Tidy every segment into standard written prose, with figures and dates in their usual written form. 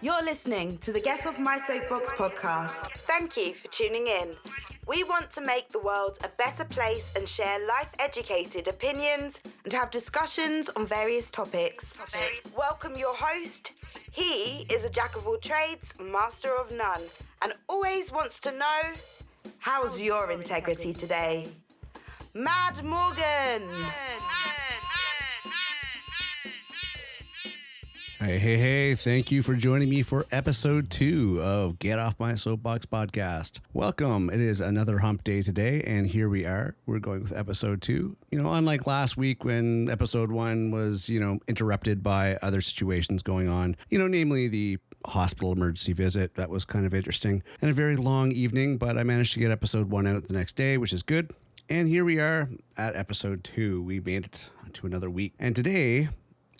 You're listening to the Get Off My Soapbox podcast. Thank you for tuning in. We want to make the world a better place and share life-educated opinions and have discussions on various topics. Welcome your host. He is a jack of all trades, master of none, and always wants to know, how's your integrity today? Mad Morgan! Hey, thank you for joining me for episode 2 of Get Off My Soapbox podcast. Welcome. It is another hump day today, and here we are. We're going with episode 2. Unlike last week when episode 1 was, interrupted by other situations going on, namely the hospital emergency visit. That was kind of interesting and a very long evening, but I managed to get episode 1 out the next day, which is good. And here we are at episode 2. We made it to another week. And today,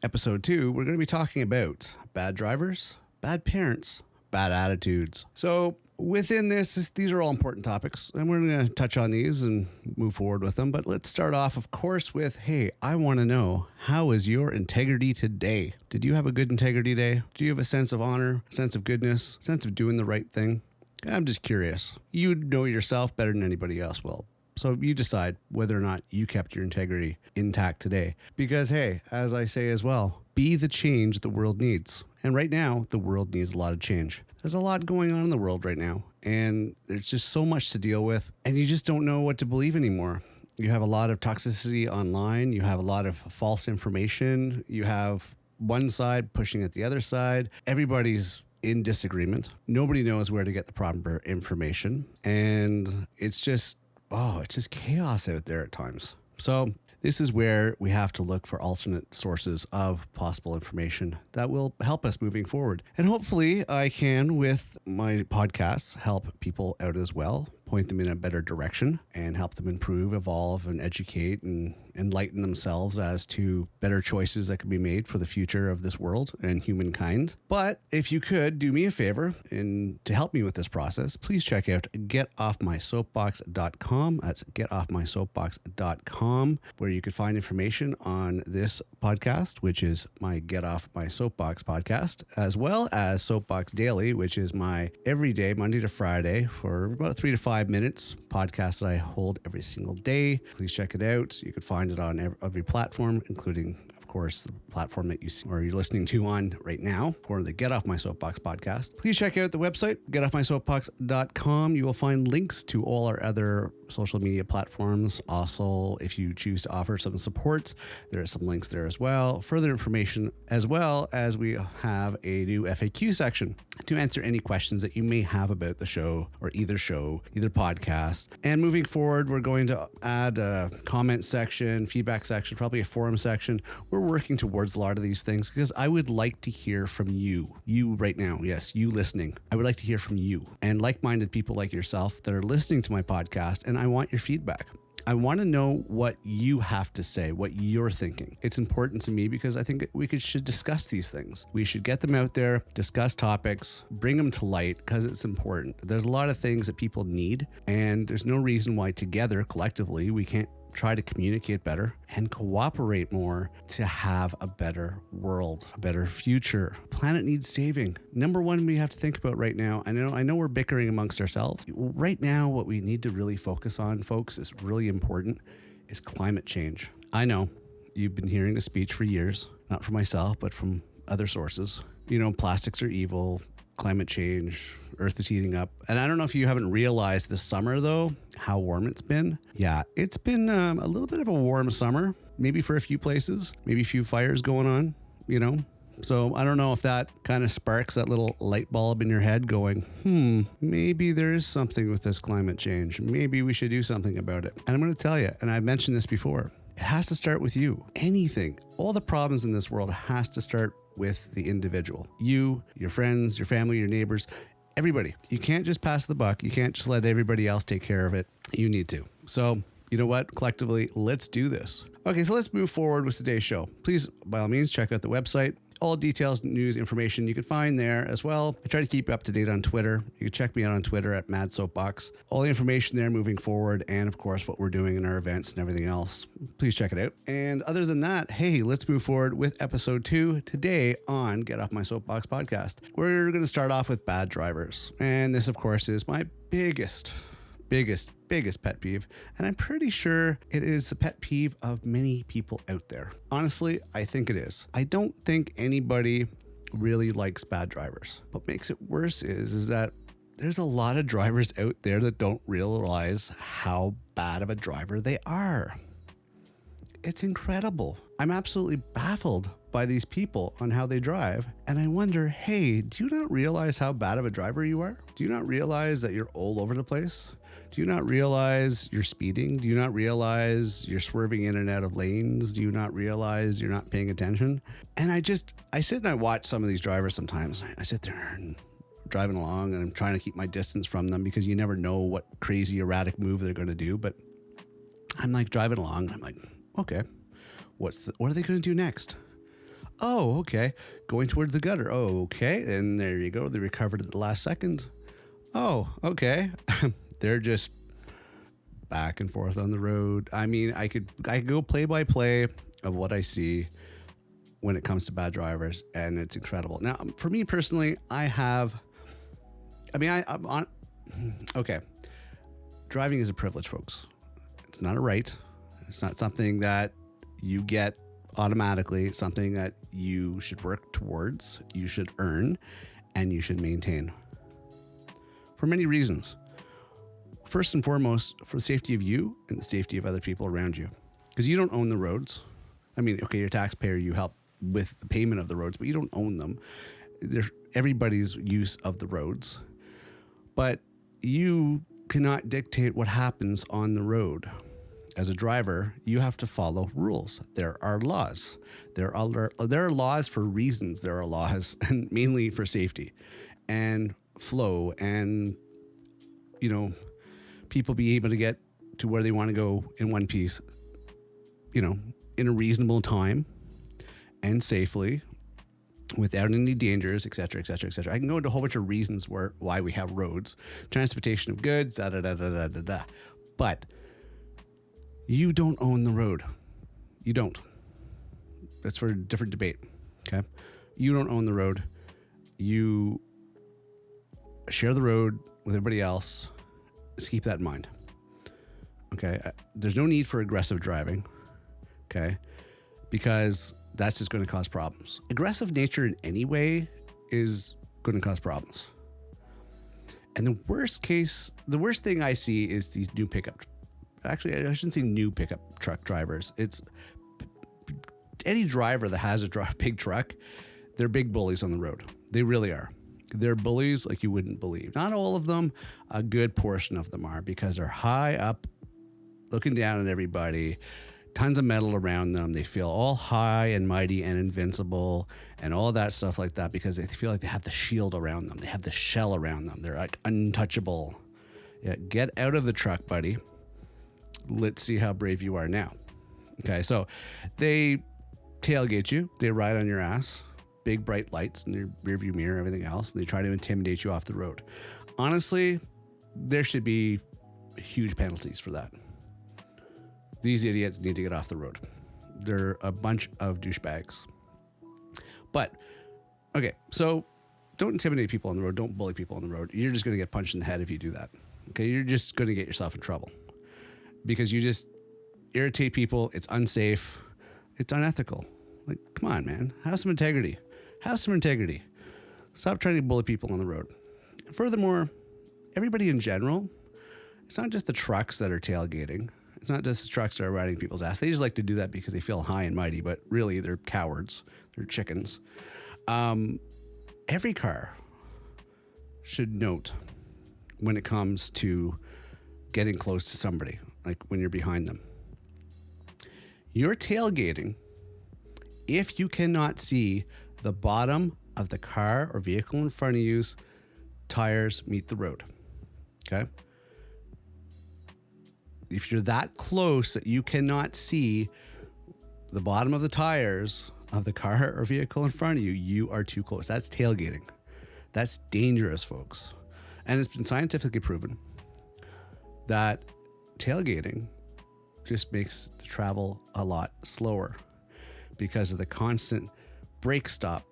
episode 2, we're going to be talking about bad drivers, bad parents, bad attitudes. So within these are all important topics, and we're going to touch on these and move forward with them. But let's start off, of course, with, hey, I want to know, how is your integrity today? Did you have a good integrity day? Do you have a sense of honor, sense of goodness, sense of doing the right thing? I'm just curious. You know yourself better than anybody else will. So you decide whether or not you kept your integrity intact today. Because, hey, as I say as well, be the change the world needs. And right now, the world needs a lot of change. There's a lot going on in the world right now, and there's just so much to deal with, and you just don't know what to believe anymore. You have a lot of toxicity online. You have a lot of false information. You have one side pushing at the other side. Everybody's in disagreement. Nobody knows where to get the proper information. And it's just chaos out there at times. So this is where we have to look for alternate sources of possible information that will help us moving forward. And hopefully I can, with my podcasts, help people out as well, point them in a better direction and help them improve, evolve, and educate and enlighten themselves as to better choices that can be made for the future of this world and humankind. But if you could do me a favor and to help me with this process, please check out GetOffMySoapbox.com. That's GetOffMySoapbox.com, where you can find information on this podcast, which is my Get Off My Soapbox podcast, as well as Soapbox Daily, which is my everyday Monday to Friday for about 3 to 5 minutes podcast that I hold every single day. Please check it out. You can find it on every platform, including, of course, the platform that you see or you're listening to on right now for the Get Off My Soapbox podcast. Please check out the website, GetOffMySoapbox.com. You will find links to all our other social media platforms. Also, if you choose to offer some support, there are some links there as well. Further information, as well as we have a new FAQ section to answer any questions that you may have about the show, either podcast. And moving forward, we're going to add a comment section, feedback section, probably a forum section. We're working towards a lot of these things because I would like to hear from you right now. Yes, you listening. I would like to hear from you and like-minded people like yourself that are listening to my podcast, and I want your feedback. I want to know what you have to say, what you're thinking. It's important to me because I think we should discuss these things. We should get them out there, discuss topics, bring them to light because it's important. There's a lot of things that people need, and there's no reason why together, collectively, we can't try to communicate better and cooperate more to have a better world, a better future. Planet needs saving. Number one, we have to think about right now. I know we're bickering amongst ourselves. Right now, what we need to really focus on, folks, is really important, is climate change. I know you've been hearing the speech for years, not from myself, but from other sources. Plastics are evil, climate change, Earth is heating up. And I don't know if you haven't realized this summer, though, how warm it's been. Yeah, it's been a little bit of a warm summer, maybe for a few places, maybe a few fires going on, So I don't know if that kind of sparks that little light bulb in your head going, maybe there is something with this climate change. Maybe we should do something about it. And I'm going to tell you, and I've mentioned this before, it has to start with you. Anything, all the problems in this world has to start with the individual. You, your friends, your family, your neighbors, everybody. You can't just pass the buck. You can't just let everybody else take care of it. You need to. So, you know what? Collectively, let's do this. Okay, so let's move forward with today's show. Please, by all means, check out the website. all details, news, information you can find there as well. I try to keep you up to date on Twitter. You can check me out on Twitter at Mad Soapbox. All the information there moving forward, and of course what we're doing in our events and everything else. Please check it out. And other than that, hey, let's move forward with episode 2 today on Get Off My Soapbox podcast. We're going to start off with bad drivers. And this, of course, is my biggest pet peeve, and I'm pretty sure it is the pet peeve of many people out there. Honestly, I think it is. I don't think anybody really likes bad drivers. What makes it worse is that there's a lot of drivers out there that don't realize how bad of a driver they are. It's incredible. I'm absolutely baffled by these people on how they drive. And I wonder, hey, do you not realize how bad of a driver you are? Do you not realize that you're all over the place? Do you not realize you're speeding? Do you not realize you're swerving in and out of lanes? Do you not realize you're not paying attention? And I sit and I watch some of these drivers sometimes. I sit there and driving along and I'm trying to keep my distance from them because you never know what crazy erratic move they're going to do. But I'm like driving along and I'm like, okay, what are they going to do next? Oh, okay. Going towards the gutter. Oh, okay. And there you go. They recovered at the last second. Oh, okay. They're just back and forth on the road. I mean, I could go play by play of what I see when it comes to bad drivers, and it's incredible. Now, for me personally, okay. Driving is a privilege, folks. It's not a right. It's not something that you get automatically. It's something that you should work towards, you should earn, and you should maintain. For many reasons. First and foremost, for the safety of you and the safety of other people around you. Because you don't own the roads. I mean, okay, you're a taxpayer, you help with the payment of the roads, but you don't own them. They're everybody's use of the roads. But you cannot dictate what happens on the road. As a driver, you have to follow rules. There are laws. There are laws for reasons. There are laws, and mainly for safety and flow and, people be able to get to where they want to go in one piece, in a reasonable time and safely without any dangers, et cetera, et cetera, et cetera. I can go into a whole bunch of reasons why we have roads, transportation of goods, but you don't own the road. You don't. That's for a different debate. Okay. You don't own the road. You share the road with everybody else. Just keep that in mind. Okay. There's no need for aggressive driving. Okay. Because that's just going to cause problems. Aggressive nature in any way is going to cause problems. And the worst thing I see is these new pickup. Actually, I shouldn't say new pickup truck drivers. It's any driver that has a big truck. They're big bullies on the road. They really are. They're bullies like you wouldn't believe. Not all of them, a good portion of them are, because they're high up, looking down at everybody, tons of metal around them. They feel all high and mighty and invincible and all that stuff like that because they feel like they have the shield around them. They have the shell around them. They're like untouchable. Yeah, get out of the truck, buddy. Let's see how brave you are now. Okay, so they tailgate you. They ride on your ass. Big bright lights in your rearview mirror, everything else. And they try to intimidate you off the road. Honestly, there should be huge penalties for that. These idiots need to get off the road. They're a bunch of douchebags. But, okay, so don't intimidate people on the road. Don't bully people on the road. You're just going to get punched in the head if you do that. Okay, you're just going to get yourself in trouble. Because you just irritate people. It's unsafe. It's unethical. Like, come on, man. Have some integrity. Stop trying to bully people on the road. Furthermore, everybody in general, it's not just the trucks that are tailgating. It's not just the trucks that are riding people's ass. They just like to do that because they feel high and mighty, but really they're cowards. They're chickens. Every car should note when it comes to getting close to somebody, like when you're behind them. You're tailgating if you cannot see the bottom of the car or vehicle in front of you's tires meet the road. Okay? If you're that close that you cannot see the bottom of the tires of the car or vehicle in front of you, you are too close. That's tailgating. That's dangerous, folks. And it's been scientifically proven that tailgating just makes the travel a lot slower because of the constant brake, stop,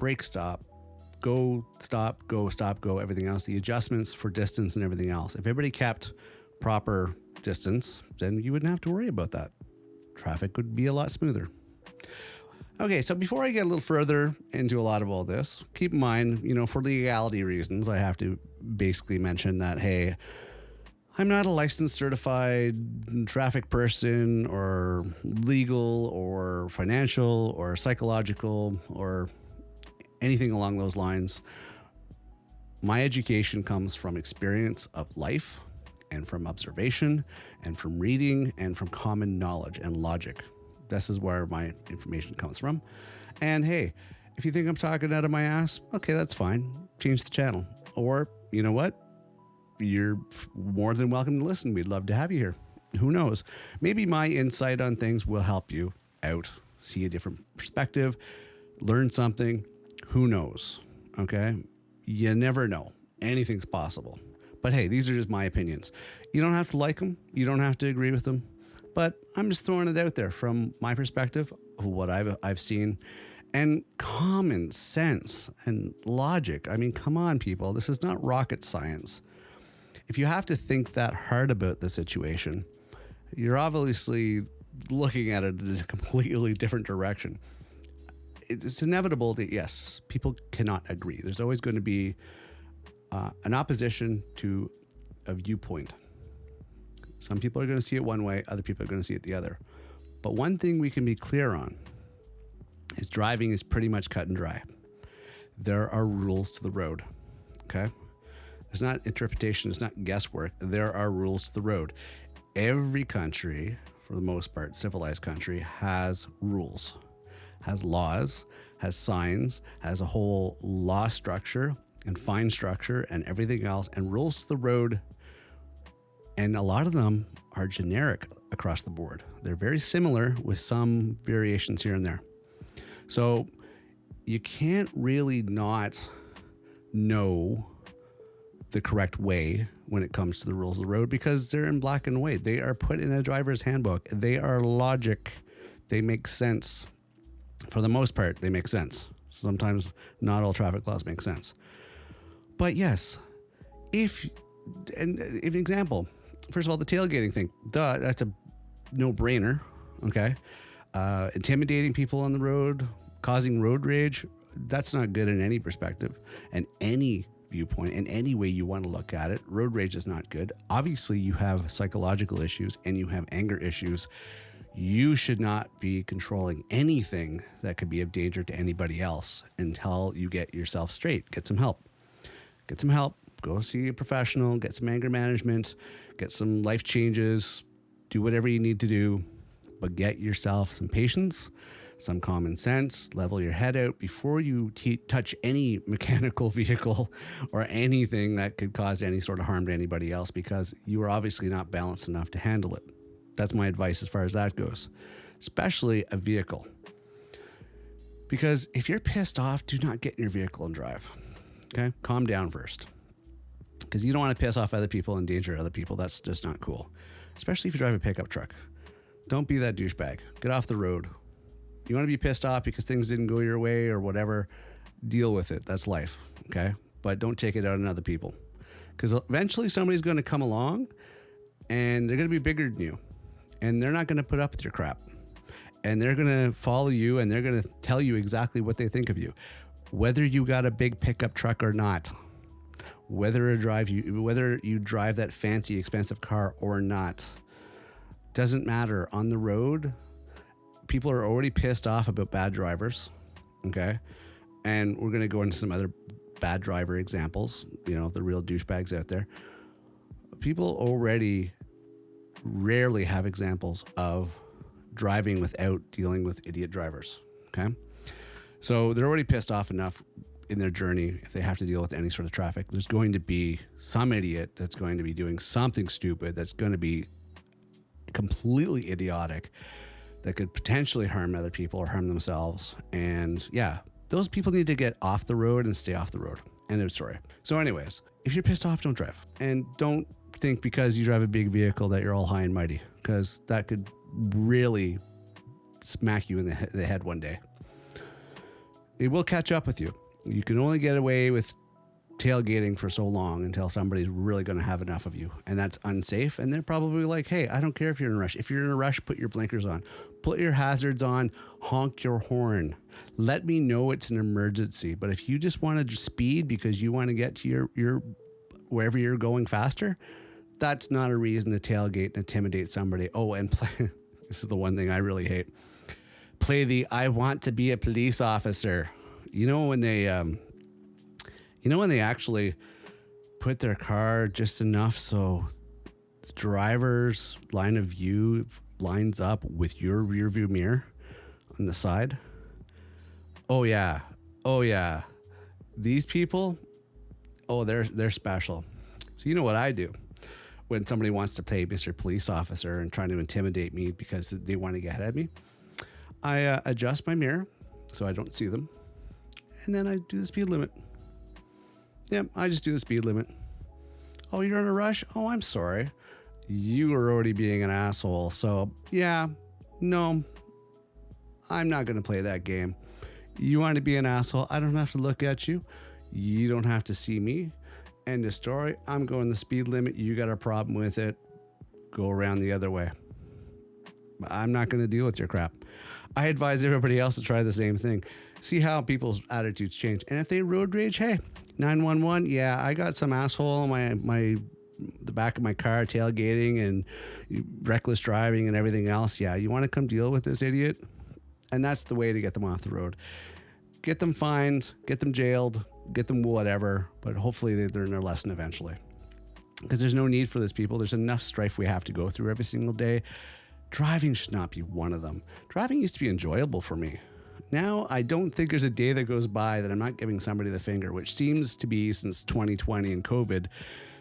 go, stop, go, everything else, the adjustments for distance and everything else. If everybody kept proper distance, then you wouldn't have to worry about that. Traffic would be a lot smoother. Okay, so before I get a little further into a lot of all this, keep in mind, for legality reasons, I have to basically mention that, hey, I'm not a licensed certified traffic person or legal or financial or psychological or anything along those lines. My education comes from experience of life and from observation and from reading and from common knowledge and logic. This is where my information comes from. And hey, if you think I'm talking out of my ass, okay, that's fine. Change the channel. Or, you know what? You're more than welcome to listen. We'd love to have you here. Who knows? Maybe my insight on things will help you out, see a different perspective, learn something. Who knows? Okay? You never know. Anything's possible. But hey, these are just my opinions. You don't have to like them. You don't have to agree with them. But I'm just throwing it out there from my perspective of what I've seen, and common sense and logic. I mean, come on, people. This is not rocket science. If you have to think that hard about the situation, you're obviously looking at it in a completely different direction. It's inevitable that, yes, people cannot agree. There's always going to be an opposition to a viewpoint. Some people are going to see it one way, other people are going to see it the other. But one thing we can be clear on is driving is pretty much cut and dry. There are rules to the road, okay? It's not interpretation, it's not guesswork. There are rules to the road. Every country, for the most part, civilized country, has rules, has laws, has signs, has a whole law structure and fine structure and everything else, and rules to the road. And a lot of them are generic across the board. They're very similar with some variations here and there. So you can't really not know the correct way when it comes to the rules of the road because they're in black and white. They are put in a driver's handbook. They are logic. They make sense. For the most part, they make sense. Sometimes not all traffic laws make sense. But yes, if an example, first of all, the tailgating thing, that's a no-brainer, okay? Intimidating people on the road, causing road rage, that's not good in any perspective and any viewpoint and any way you want to look at it. Road rage is not good. Obviously, you have psychological issues and you have anger issues. You should not be controlling anything that could be of danger to anybody else until you get yourself straight. Get some help. Get some help. Go see a professional. Get some anger management. Get some life changes. Do whatever you need to do. But get yourself some patience, some common sense. Level your head out before you touch any mechanical vehicle or anything that could cause any sort of harm to anybody else because you are obviously not balanced enough to handle it. That's my advice as far as that goes, especially a vehicle. Because if you're pissed off, do not get in your vehicle and drive. Okay? Calm down first. Because you don't want to piss off other people and endanger other people. That's just not cool. Especially if you drive a pickup truck. Don't be that douchebag. Get off the road. You want to be pissed off because things didn't go your way or whatever, deal with it. That's life. Okay? But don't take it out on other people. Because eventually somebody's going to come along and they're going to be bigger than you. And they're not going to put up with your crap. And they're going to follow you and they're going to tell you exactly what they think of you. Whether you got a big pickup truck or not. Whether you drive that fancy, expensive car or not. Doesn't matter. On the road, people are already pissed off about bad drivers. Okay? And we're going to go into some other bad driver examples. The real douchebags out there. People already rarely have examples of driving without dealing with idiot drivers. Okay? So they're already pissed off enough in their journey. If they have to deal with any sort of traffic, there's going to be some idiot that's going to be doing something stupid that's going to be completely idiotic that could potentially harm other people or harm themselves. And yeah, those people need to get off the road and stay off the road. End of story. So anyways, if you're pissed off, don't drive. And don't think because you drive a big vehicle that you're all high and mighty, because that could really smack you in the head one day. It will catch up with you. You can only get away with tailgating for so long until somebody's really going to have enough of you, and that's unsafe. And they're probably like, hey, I don't care if you're in a rush. If you're in a rush, put your blinkers on, put your hazards on, honk your horn, let me know it's an emergency. But if you just want to speed because you want to get to your wherever you're going faster, that's not a reason to tailgate and intimidate somebody. Oh, and play this is the one thing I really hate, play the I want to be a police officer. When they actually put their car just enough so the driver's line of view lines up with your rear view mirror on the side. Oh yeah. These people, they're special. So you know what I do when somebody wants to play Mr. Police Officer and trying to intimidate me because they want to get ahead of me? I adjust my mirror so I don't see them, and then I do the speed limit. Yep, I just do the speed limit. Oh, you're in a rush? Oh, I'm sorry. You are already being an asshole. So, yeah, no, I'm not going to play that game. You want to be an asshole? I don't have to look at you. You don't have to see me. End of story. I'm going the speed limit. You got a problem with it. Go around the other way. I'm not going to deal with your crap. I advise everybody else to try the same thing. See how people's attitudes change. And if they road rage, hey, 911, yeah, I got some asshole in the back of my car tailgating and reckless driving and everything else. Yeah, you want to come deal with this idiot? And that's the way to get them off the road. Get them fined, get them jailed, get them whatever, but hopefully they learn their lesson eventually. Because there's no need for this, people. There's enough strife we have to go through every single day. Driving should not be one of them. Driving used to be enjoyable for me. Now, I don't think there's a day that goes by that I'm not giving somebody the finger, which seems to be, since 2020 and COVID,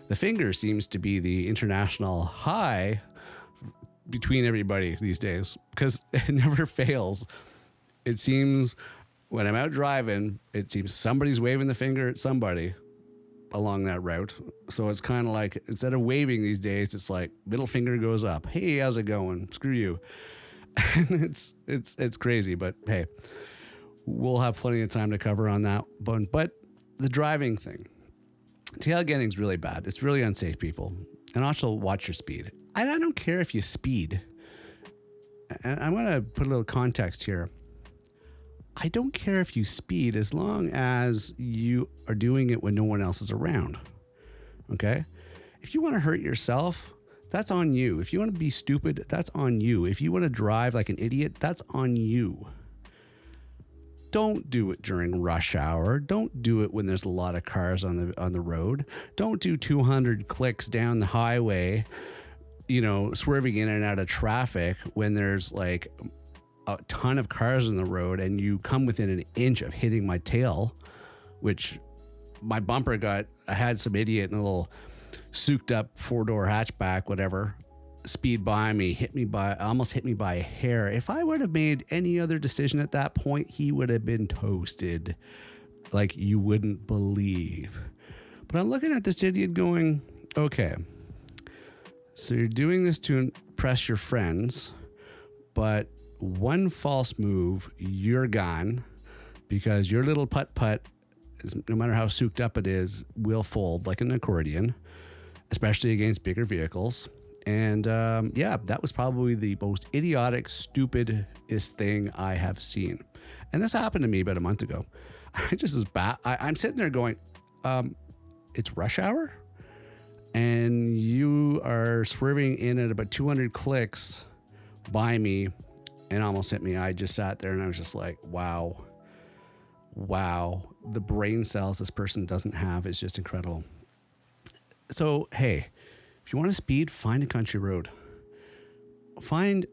the finger seems to be the international high between everybody these days, because it never fails. It seems when I'm out driving, it seems somebody's waving the finger at somebody along that route. So it's kind of like, instead of waving these days, it's like middle finger goes up. Hey, how's it going? Screw you. It's crazy, but hey, we'll have plenty of time to cover on that one. But the driving thing, tailgating is really bad. It's really unsafe, people. And also watch your speed. I don't care if you speed. And I'm going to put a little context here. I don't care if you speed as long as you are doing it when no one else is around. Okay? If you want to hurt yourself, that's on you. If you want to be stupid, that's on you. If you want to drive like an idiot, that's on you. Don't do it during rush hour. Don't do it when there's a lot of cars on the road. Don't do 200 clicks down the highway, swerving in and out of traffic when there's like a ton of cars on the road and you come within an inch of hitting my tail, which my bumper I had some idiot in a little souped up 4-door hatchback, whatever, speed by me, almost hit me by a hair. If I would have made any other decision at that point, he would have been toasted like you wouldn't believe. But I'm looking at this idiot going, okay, so you're doing this to impress your friends, but one false move, you're gone, because your little putt-putt, no matter how souped up it is, will fold like an accordion, especially against bigger vehicles. And that was probably the most idiotic, stupidest thing I have seen. And this happened to me about a month ago. I'm sitting there going, it's rush hour? And you are swerving in at about 200 clicks by me and almost hit me. I just sat there and I was just like, wow, the brain cells this person doesn't have is just incredible. So, hey, if you want to speed, find a country road. Find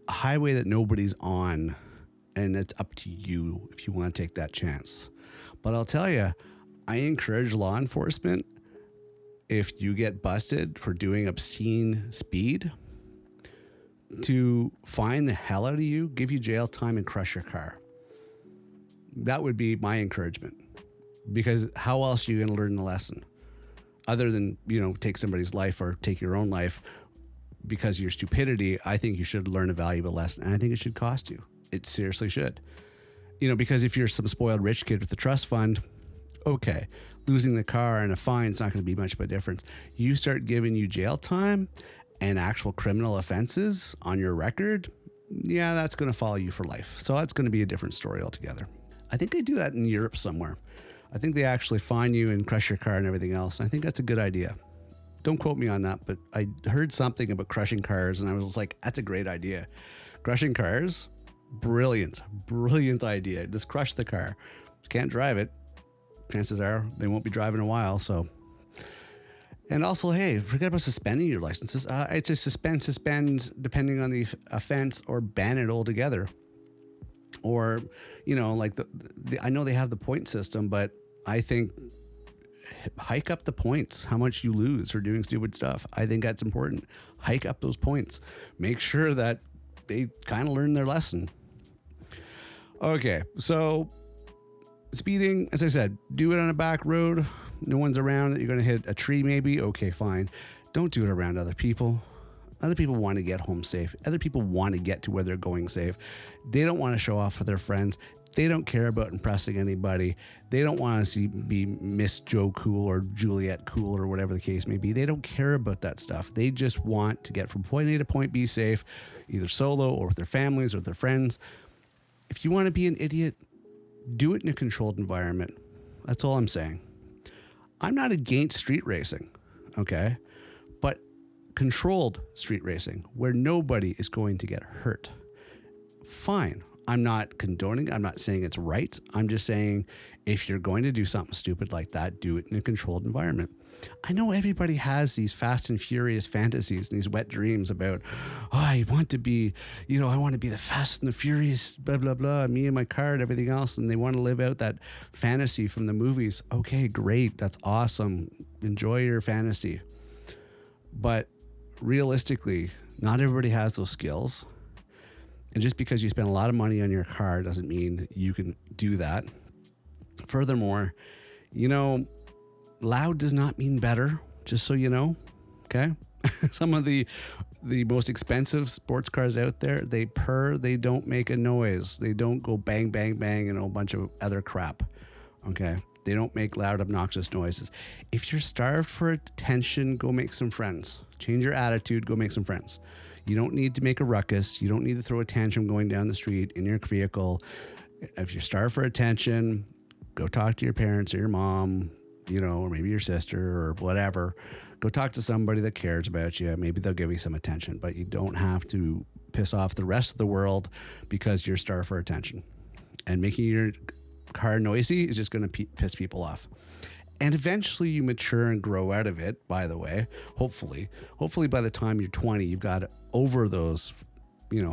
a highway that nobody's on, and it's up to you if you want to take that chance. But I'll tell you, I encourage law enforcement, if you get busted for doing obscene speed, to fine the hell out of you, give you jail time, and crush your car. That would be my encouragement, because how else are you going to learn the lesson other than, take somebody's life or take your own life because of your stupidity? I think you should learn a valuable lesson, and I think it should cost you. It seriously should. Because if you're some spoiled rich kid with a trust fund, okay, losing the car and a fine is not going to be much of a difference. You start giving you jail time and actual criminal offenses on your record, yeah, that's going to follow you for life. So that's going to be a different story altogether. I think they do that in Europe somewhere. I think they actually fine you and crush your car and everything else. And I think that's a good idea. Don't quote me on that, but I heard something about crushing cars and I was like, that's a great idea. Crushing cars, brilliant idea. Just crush the car. You can't drive it. Chances are they won't be driving in a while. So, and also, hey, forget about suspending your licenses. I'd say suspend depending on the offense, or ban it altogether. Or, like I know they have the point system, but I think hike up the points, how much you lose for doing stupid stuff. I think that's important. Hike up those points. Make sure that they kind of learn their lesson. Okay, so speeding, as I said, do it on a back road. No one's around that you're going to hit a tree maybe. Okay, fine. Don't do it around other people. Other people want to get home safe. Other people want to get to where they're going safe. They don't want to show off for their friends. They don't care about impressing anybody. They don't want to be Miss Joe Cool or Juliet Cool or whatever the case may be. They don't care about that stuff. They just want to get from point A to point B safe, either solo or with their families or with their friends. If you want to be an idiot, do it in a controlled environment. That's all I'm saying. I'm not against street racing, okay? But controlled street racing where nobody is going to get hurt. Fine. I'm not condoning. I'm not saying it's right. I'm just saying if you're going to do something stupid like that, do it in a controlled environment. I know everybody has these fast and furious fantasies and these wet dreams about, I want to be, I want to be the fast and the furious, blah, blah, blah, me and my car and everything else. And they want to live out that fantasy from the movies. Okay, great. That's awesome. Enjoy your fantasy. But realistically, not everybody has those skills. And just because you spend a lot of money on your car doesn't mean you can do that. Furthermore, loud does not mean better, just so you know, okay? Some of the most expensive sports cars out there, they purr, they don't make a noise. They don't go bang, bang, bang, and a whole bunch of other crap, okay? They don't make loud, obnoxious noises. If you're starved for attention, go make some friends. Change your attitude, go make some friends. You don't need to make a ruckus. You don't need to throw a tantrum going down the street in your vehicle. If you're starved for attention, go talk to your parents or your mom, or maybe your sister or whatever. Go talk to somebody that cares about you. Maybe they'll give you some attention, but you don't have to piss off the rest of the world because you're starved for attention. And making your car noisy is just going to piss people off. And eventually you mature and grow out of it, by the way, hopefully by the time you're 20, you've got over those,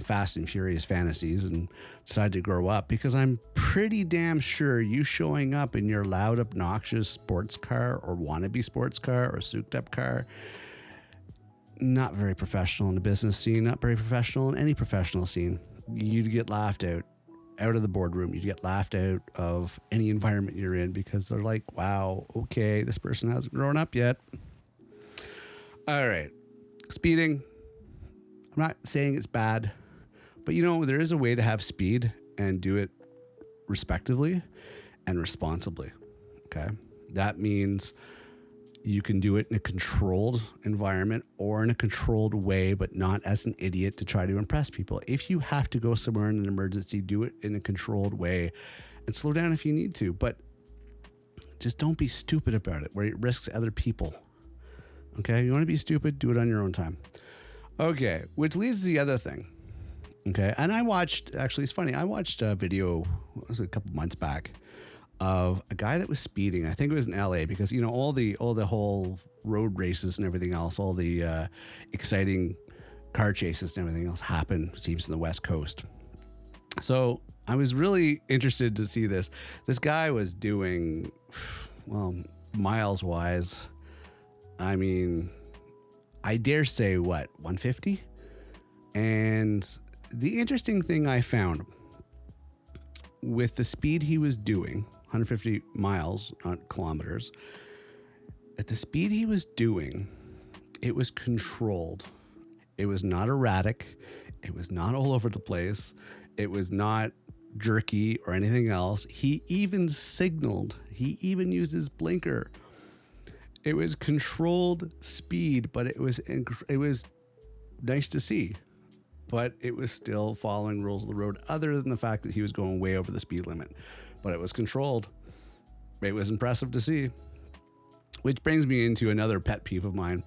fast and furious fantasies and decide to grow up, because I'm pretty damn sure you showing up in your loud, obnoxious sports car or wannabe sports car or souped up car, not very professional in the business scene, not very professional in any professional scene. You'd get laughed out of the boardroom. You'd get laughed out of any environment you're in, because they're like, wow, okay, this person hasn't grown up yet. All right. Speeding. I'm not saying it's bad, but there is a way to have speed and do it respectively and responsibly. Okay. That means you can do it in a controlled environment or in a controlled way, but not as an idiot to try to impress people. If you have to go somewhere in an emergency, do it in a controlled way and slow down if you need to, but just don't be stupid about it where it risks other people. Okay. You want to be stupid, do it on your own time. Okay. Which leads to the other thing. Okay. And it's funny. I watched a video, it was a couple months back, of a guy that was speeding. I think it was in LA, because all the whole road races and everything else, all the exciting car chases and everything else happen, seems, in the West Coast. So I was really interested to see this. This guy was doing, miles wise, I mean, I dare say 150, And the interesting thing I found with the speed he was doing, 150 miles, not kilometers, at the speed he was doing, it was controlled. It was not erratic. It was not all over the place. It was not jerky or anything else. He even signaled. He even used his blinker. It was controlled speed, but it was nice to see. But it was still following rules of the road, other than the fact that he was going way over the speed limit. But it was controlled. It was impressive to see. Which brings me into another pet peeve of mine.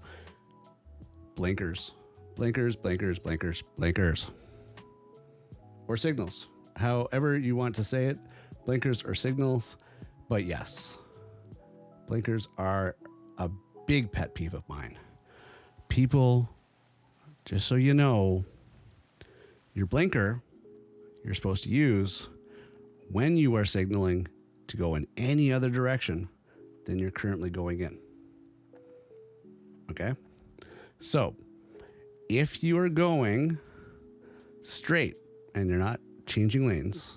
Blinkers. Blinkers, blinkers, blinkers, blinkers. Or signals. However you want to say it. Blinkers or signals. But yes. Blinkers are a big pet peeve of mine. People, just so you know, your blinker you're supposed to use when you are signaling to go in any other direction than you're currently going in. Okay? So, if you are going straight and you're not changing lanes,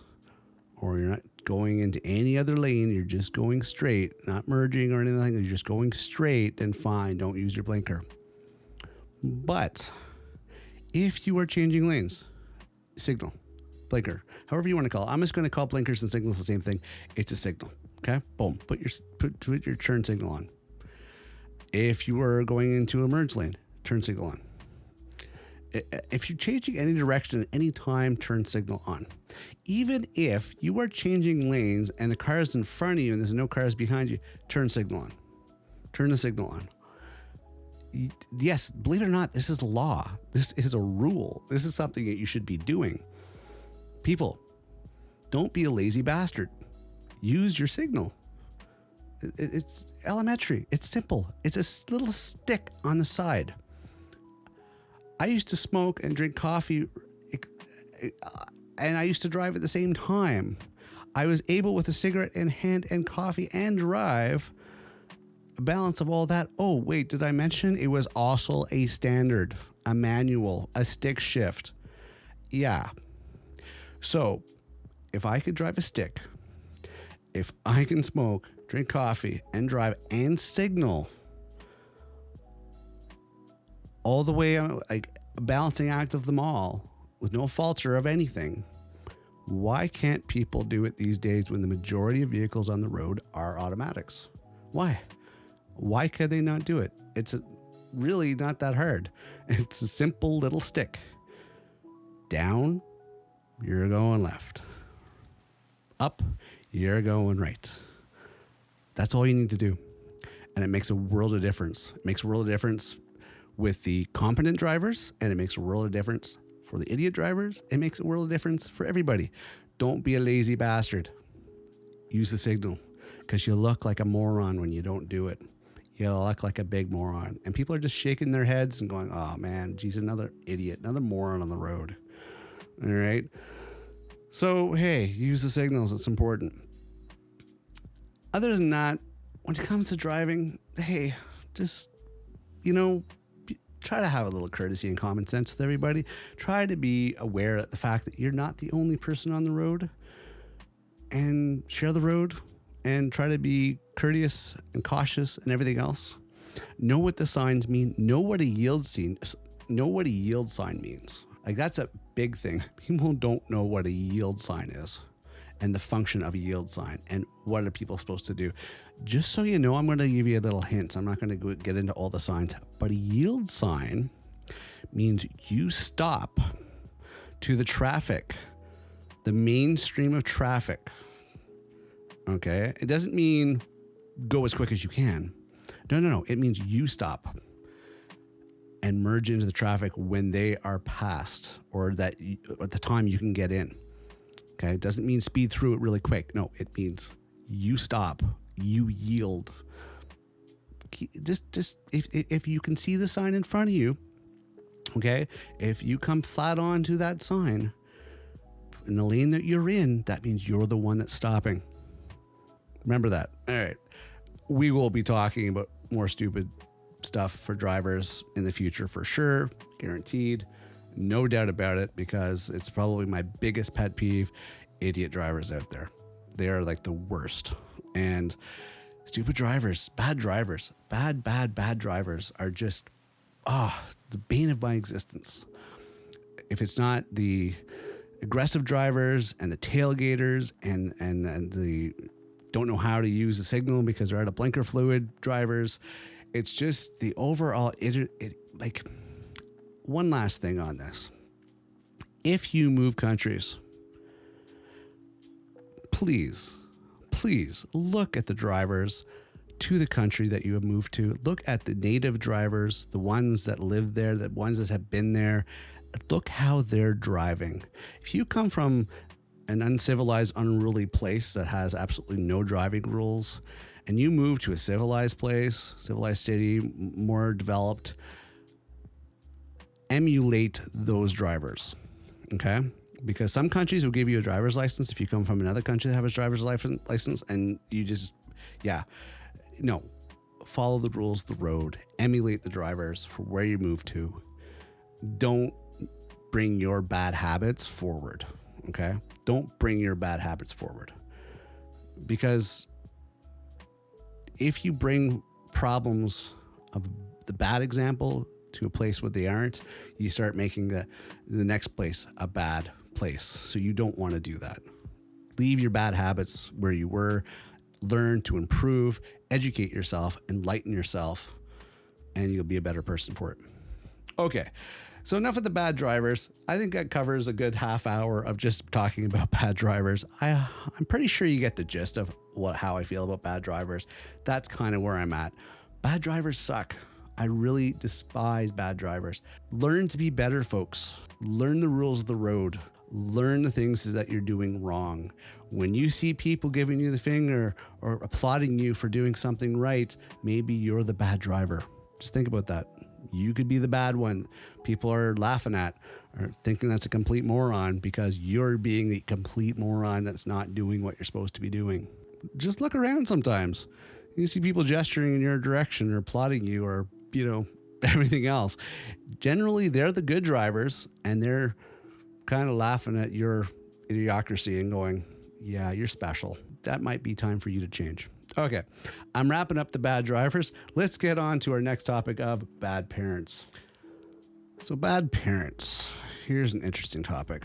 or you're not going into any other lane, you're just going straight, not merging or anything, you're just going straight, then fine, don't use your blinker. But if you are changing lanes, signal, blinker, however you want to call it. I'm just going to call blinkers and signals the same thing. It's a signal. Okay? Boom. Put your turn signal on. If you are going into a merge lane, turn signal on. If you're changing any direction at any time, turn signal on. Even if you are changing lanes and the car is in front of you and there's no cars behind you, turn signal on. Turn the signal on. Yes, believe it or not, this is law. This is a rule. This is something that you should be doing. People, don't be a lazy bastard. Use your signal. It's elementary. It's simple. It's a little stick on the side. I used to smoke and drink coffee, and I used to drive at the same time. I was able, with a cigarette in hand and coffee and drive, a balance of all that. Oh, wait, did I mention it was also a standard, a manual, a stick shift? Yeah. So if I could drive a stick, if I can smoke, drink coffee, and drive and signal all the way, like a balancing act of them all with no falter of anything, why can't people do it these days when the majority of vehicles on the road are automatics? Why? Why can they not do it? It's really not that hard. It's a simple little stick. Down, you're going left. Up, you're going right. That's all you need to do. And it makes a world of difference. It makes a world of difference with the competent drivers, and it makes a world of difference for the idiot drivers. It makes a world of difference for everybody. Don't be a lazy bastard. Use the signal, because you look like a moron when you don't do it. You look like a big moron. And people are just shaking their heads and going, oh man, geez, another idiot, another moron on the road. All right. So, hey, use the signals. It's important. Other than that, when it comes to driving, hey, just, try to have a little courtesy and common sense with everybody. Try to be aware of the fact that you're not the only person on the road, and share the road, and try to be courteous and cautious and everything else. Know what the signs mean. Know what a yield sign means. Like, that's a big thing. People don't know what a yield sign is and the function of a yield sign and what are people supposed to do. Just so you know, I'm going to give you a little hint. I'm not going to get into all the signs, but a yield sign means you stop to the traffic, the main stream of traffic. Okay? It doesn't mean go as quick as you can. No. It means you stop and merge into the traffic when they are passed, or that at the time you can get in. Okay? It doesn't mean speed through it really quick. No, it means you stop, you yield. Just if you can see the sign in front of you, okay? If you come flat onto that sign in the lane that you're in, that means you're the one that's stopping. Remember that. All right. We will be talking about more stupid stuff for drivers in the future for sure, guaranteed. No doubt about it, because it's probably my biggest pet peeve. Idiot drivers out there. They are like the worst. And stupid drivers, bad drivers, bad drivers are just, the bane of my existence. If it's not the aggressive drivers and the tailgaters and the don't know how to use the signal because they're out of blinker fluid drivers, it's just the overall, like, one last thing on this. If you move countries, please look at the drivers to the country that you have moved to. Look at the native drivers, the ones that live there, the ones that have been there. Look how they're driving. If you come from an uncivilized, unruly place that has absolutely no driving rules, and you move to a civilized place, civilized city, more developed, emulate those drivers, okay? Because some countries will give you a driver's license if you come from another country that has a driver's license, and you just, follow the rules of the road, emulate the drivers for where you move to. Don't bring your bad habits forward, okay? Don't bring your bad habits forward. Because if you bring problems of the bad example to a place where they aren't, you start making the next place a bad place. So you don't want to do that. Leave your bad habits where you were, learn to improve, educate yourself, enlighten yourself, and you'll be a better person for it. Okay. So enough of the bad drivers. I think that covers a good half hour of just talking about bad drivers. I'm pretty sure you get the gist of how I feel about bad drivers. That's kind of where I'm at. Bad drivers suck. I really despise bad drivers. Learn to be better, folks. Learn the rules of the road. Learn the things that you're doing wrong. When you see people giving you the finger or applauding you for doing something right, maybe you're the bad driver. Just think about that. You could be the bad one people are laughing at or thinking that's a complete moron because you're being the complete moron that's not doing what you're supposed to be doing. Just look around sometimes. You see people gesturing in your direction or applauding you or, everything else. Generally, they're the good drivers and they're kind of laughing at your idiocracy and going, yeah, you're special. That might be time for you to change. Okay, I'm wrapping up the bad drivers. Let's get on to our next topic of bad parents. So bad parents, here's an interesting topic.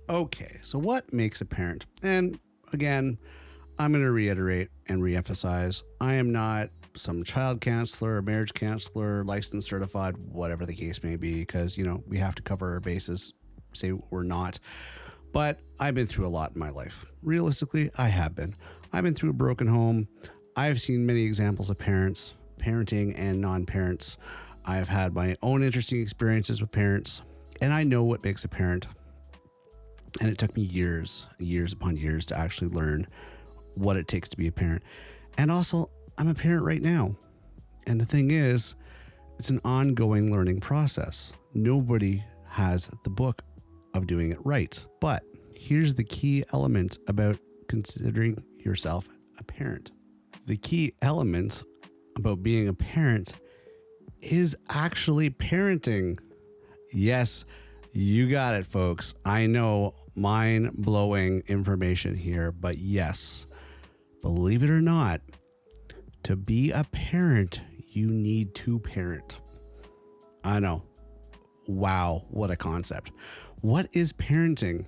Okay, so what makes a parent? And again, I'm going to reiterate and reemphasize, I am not some child counselor, marriage counselor, licensed, certified, whatever the case may be, because, we have to cover our bases, say we're not. But I've been through a lot in my life. Realistically, I have been. I've been through a broken home. I've seen many examples of parents, parenting and non-parents. I've had my own interesting experiences with parents, and I know what makes a parent. And it took me years upon years to actually learn what it takes to be a parent. And also, I'm a parent right now. And the thing is, it's an ongoing learning process. Nobody has the book of doing it right. But here's the key element about considering yourself a parent. The key element about being a parent is actually parenting. Yes, you got it, folks. I know, mind-blowing information here, but yes, believe it or not, to be a parent, you need to parent. I know. Wow, what a concept. What is parenting?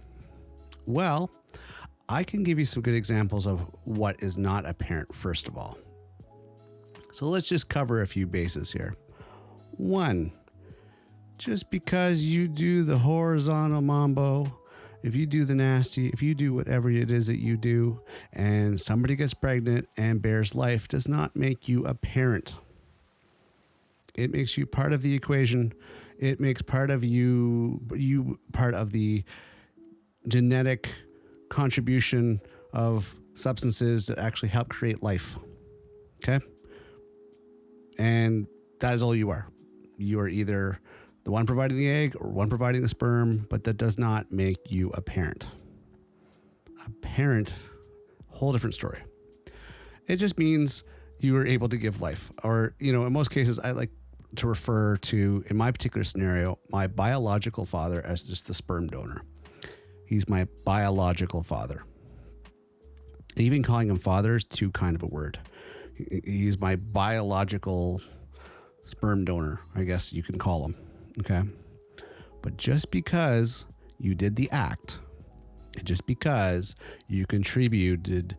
Well, I can give you some good examples of what is not a parent, first of all. So let's just cover a few bases here. 1, just because you do the horizontal mambo, if you do the nasty, if you do whatever it is that you do, and somebody gets pregnant and bears life, does not make you a parent. It makes you part of the equation. It makes part of you part of the genetic contribution of substances that actually help create life. Okay? And that is all you are. You are either the one providing the egg or one providing the sperm, but that does not make you a parent. A parent, whole different story. It just means you are able to give life. Or, in most cases, I like to refer to, in my particular scenario, my biological father as just the sperm donor. He's my biological father. Even calling him father is too kind of a word. He's my biological sperm donor, I guess you can call him. Okay. But just because you did the act, just because you contributed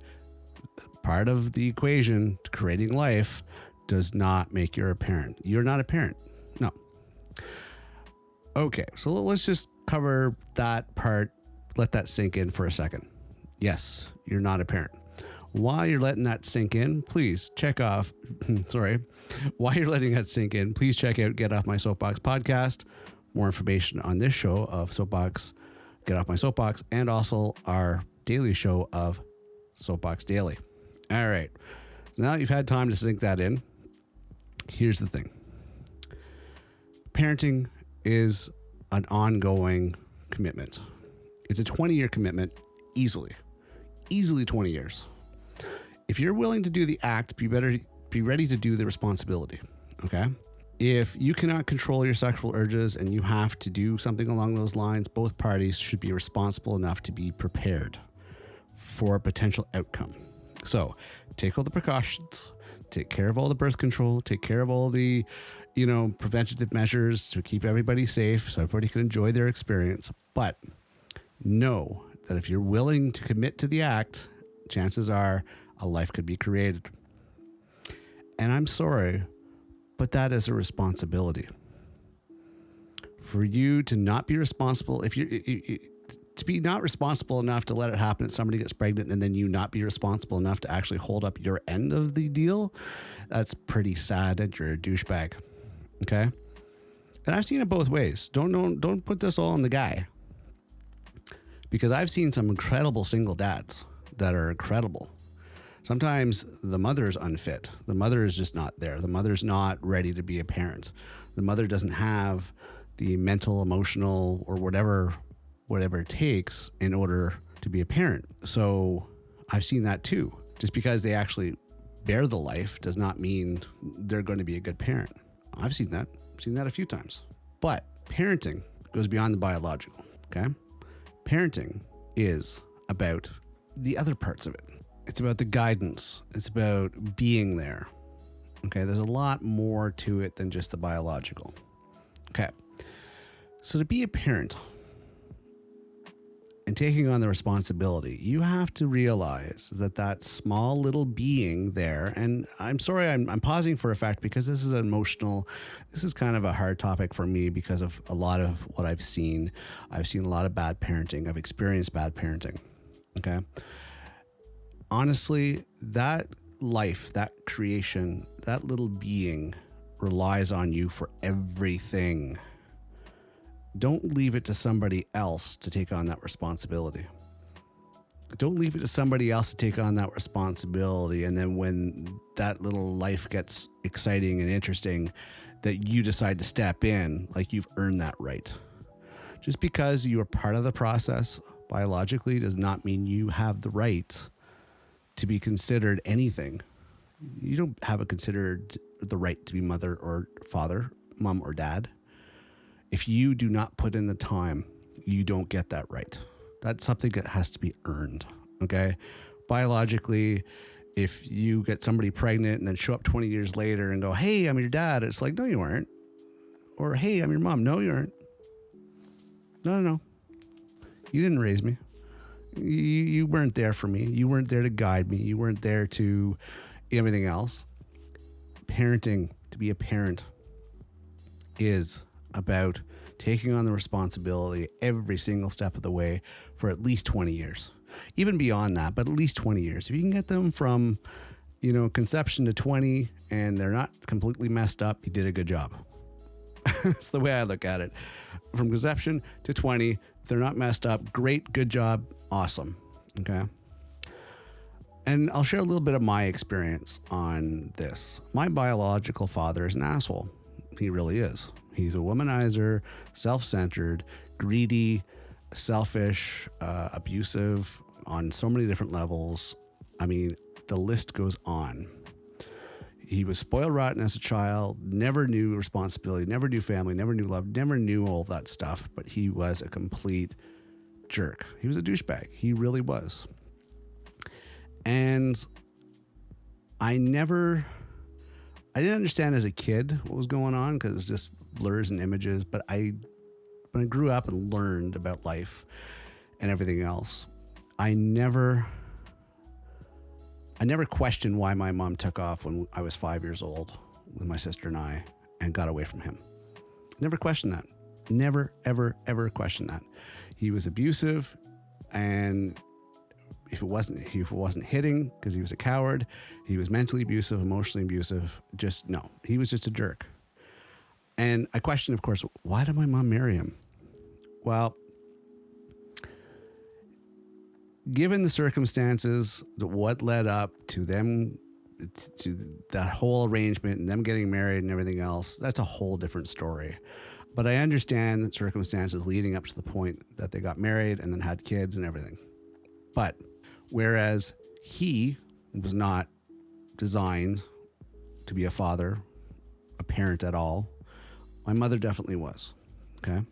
part of the equation to creating life, does not make you a parent. You're not a parent. No. Okay, so let's just cover that part. Let that sink in for a second. Yes, you're not a parent. While you're letting that sink in, please check off. While you're letting that sink in, please check out Get Off My Soapbox podcast. More information on this show of Soapbox, Get Off My Soapbox, and also our daily show of Soapbox Daily. All right. So now that you've had time to sink that in, here's the thing. Parenting is an ongoing commitment. It's a 20-year commitment, easily 20 years. If you're willing to do the act, be ready to do the responsibility. Okay. If you cannot control your sexual urges and you have to do something along those lines, both parties should be responsible enough to be prepared for a potential outcome. So take all the precautions, take care of all the birth control, take care of all the, preventative measures to keep everybody safe so everybody can enjoy their experience. But know that if you're willing to commit to the act, chances are a life could be created. And I'm sorry, but that is a responsibility. For you to not be responsible, to be not responsible enough to let it happen that somebody gets pregnant and then you not be responsible enough to actually hold up your end of the deal, that's pretty sad and you're a douchebag. Okay? And I've seen it both ways. Don't put this all on the guy. Because I've seen some incredible single dads that are incredible. Sometimes the mother is unfit. The mother is just not there. The mother's not ready to be a parent. The mother doesn't have the mental, emotional, or whatever it takes in order to be a parent. So I've seen that too. Just because they actually bear the life does not mean they're going to be a good parent. I've seen that. I've seen that a few times. But parenting goes beyond the biological, okay? Parenting is about the other parts of it. It's about the guidance. It's about being there. Okay, there's a lot more to it than just the biological. Okay, so to be a parent and taking on the responsibility, you have to realize that small little being there, and I'm sorry, I'm pausing for a fact because this is kind of a hard topic for me because of a lot of what I've seen. I've seen a lot of bad parenting. I've experienced bad parenting. Okay. Honestly, that life, that creation, that little being relies on you for everything. Don't leave it to somebody else to take on that responsibility. Don't leave it to somebody else to take on that responsibility. And then when that little life gets exciting and interesting, that you decide to step in like you've earned that right. Just because you are part of the process biologically does not mean you have the right to be considered anything. You don't have considered the right to be mother or father, mom or dad. If you do not put in the time, you don't get that right. That's something that has to be earned, okay? Biologically, if you get somebody pregnant and then show up 20 years later and go, hey, I'm your dad, it's like, no, you aren't. Or, hey, I'm your mom. No, you aren't. No. You didn't raise me. You weren't there for me. You weren't there to guide me. You weren't there to everything else. Parenting, to be a parent, is about taking on the responsibility every single step of the way for at least 20 years. Even beyond that, but at least 20 years. If you can get them from, conception to 20 and they're not completely messed up, you did a good job. That's the way I look at it. From conception to 20, if they're not messed up, great, good job, awesome. Okay. And I'll share a little bit of my experience on this. My biological father is an asshole. He really is. He's a womanizer, self-centered, greedy, selfish, abusive on so many different levels. I mean, the list goes on. He was spoiled rotten as a child, never knew responsibility, never knew family, never knew love, never knew all that stuff, but he was a complete jerk. He was a douchebag. He really was. And I didn't understand as a kid what was going on because it was just blurs and images, but when I grew up and learned about life and everything else, I never questioned why my mom took off when I was 5 years old with my sister and I and got away from him. Never questioned that. Never, ever, ever questioned that. He was abusive, and if it wasn't hitting because he was a coward, he was mentally abusive, emotionally abusive. He was just a jerk. And I questioned, of course, why did my mom marry him? Well, given the circumstances, what led up to them, to that whole arrangement and them getting married and everything else, that's a whole different story. But I understand the circumstances leading up to the point that they got married and then had kids and everything. But whereas he was not designed to be a father, a parent at all, my mother definitely was. Okay.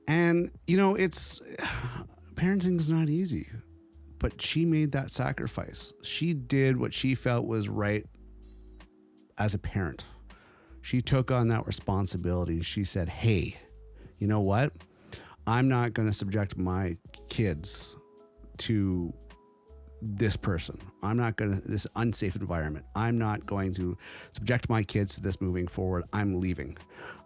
And, parenting is not easy, but she made that sacrifice. She did what she felt was right as a parent. She took on that responsibility. She said, hey, you know what? I'm not going to subject my kids to this person. This unsafe environment. I'm not going to subject my kids to this moving forward. I'm leaving.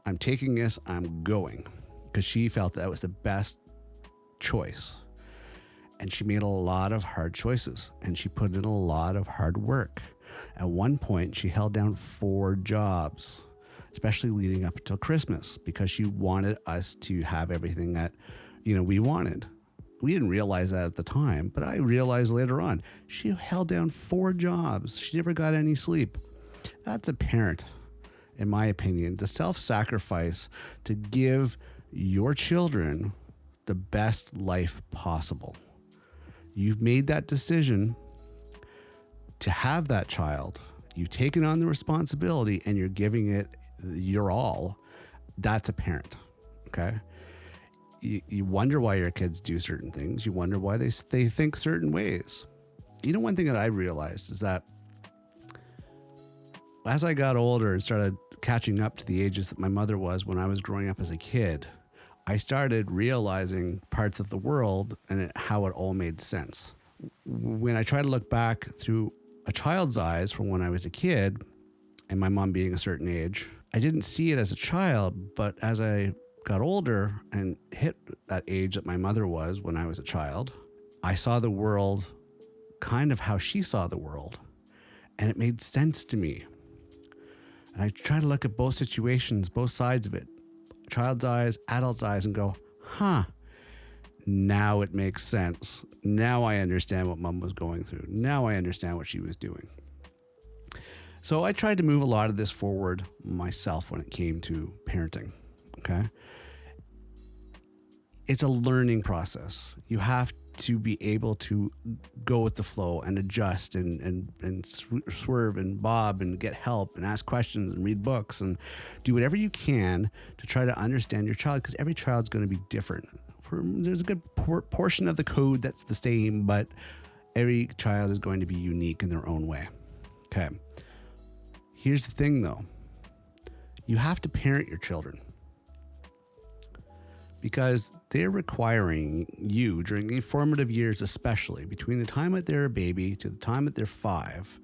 I'm taking this. I'm going. Because she felt that was the best choice. And she made a lot of hard choices, and she put in a lot of hard work. At one point, she held down 4 jobs, especially leading up until Christmas, because she wanted us to have everything that, we wanted. We didn't realize that at the time, but I realized later on, she held down 4 jobs. She never got any sleep. That's a parent, in my opinion, the self-sacrifice to give your children the best life possible. You've made that decision to have that child. You've taken on the responsibility and you're giving it your all. That's a parent. Okay. You wonder why your kids do certain things. You wonder why they think certain ways. One thing that I realized is that as I got older and started catching up to the ages that my mother was when I was growing up as a kid, I started realizing parts of the world and how it all made sense. When I try to look back through a child's eyes from when I was a kid and my mom being a certain age, I didn't see it as a child, but as I got older and hit that age that my mother was when I was a child, I saw the world kind of how she saw the world, and it made sense to me. And I try to look at both situations, both sides of it, child's eyes, adult's eyes, and go, now it makes sense. Now I understand what mom was going through. Now I understand what she was doing. So I tried to move a lot of this forward myself when it came to parenting. Okay. It's a learning process. You have to be able to go with the flow and adjust and swerve and bob and get help and ask questions and read books and do whatever you can to try to understand your child, because every child's going to be different. There's a good portion of the code that's the same, but every child is going to be unique in their own way. Okay. Here's the thing though. You have to parent your children, because they're requiring you during the formative years, especially between the time that they're a baby to the time that they're 5.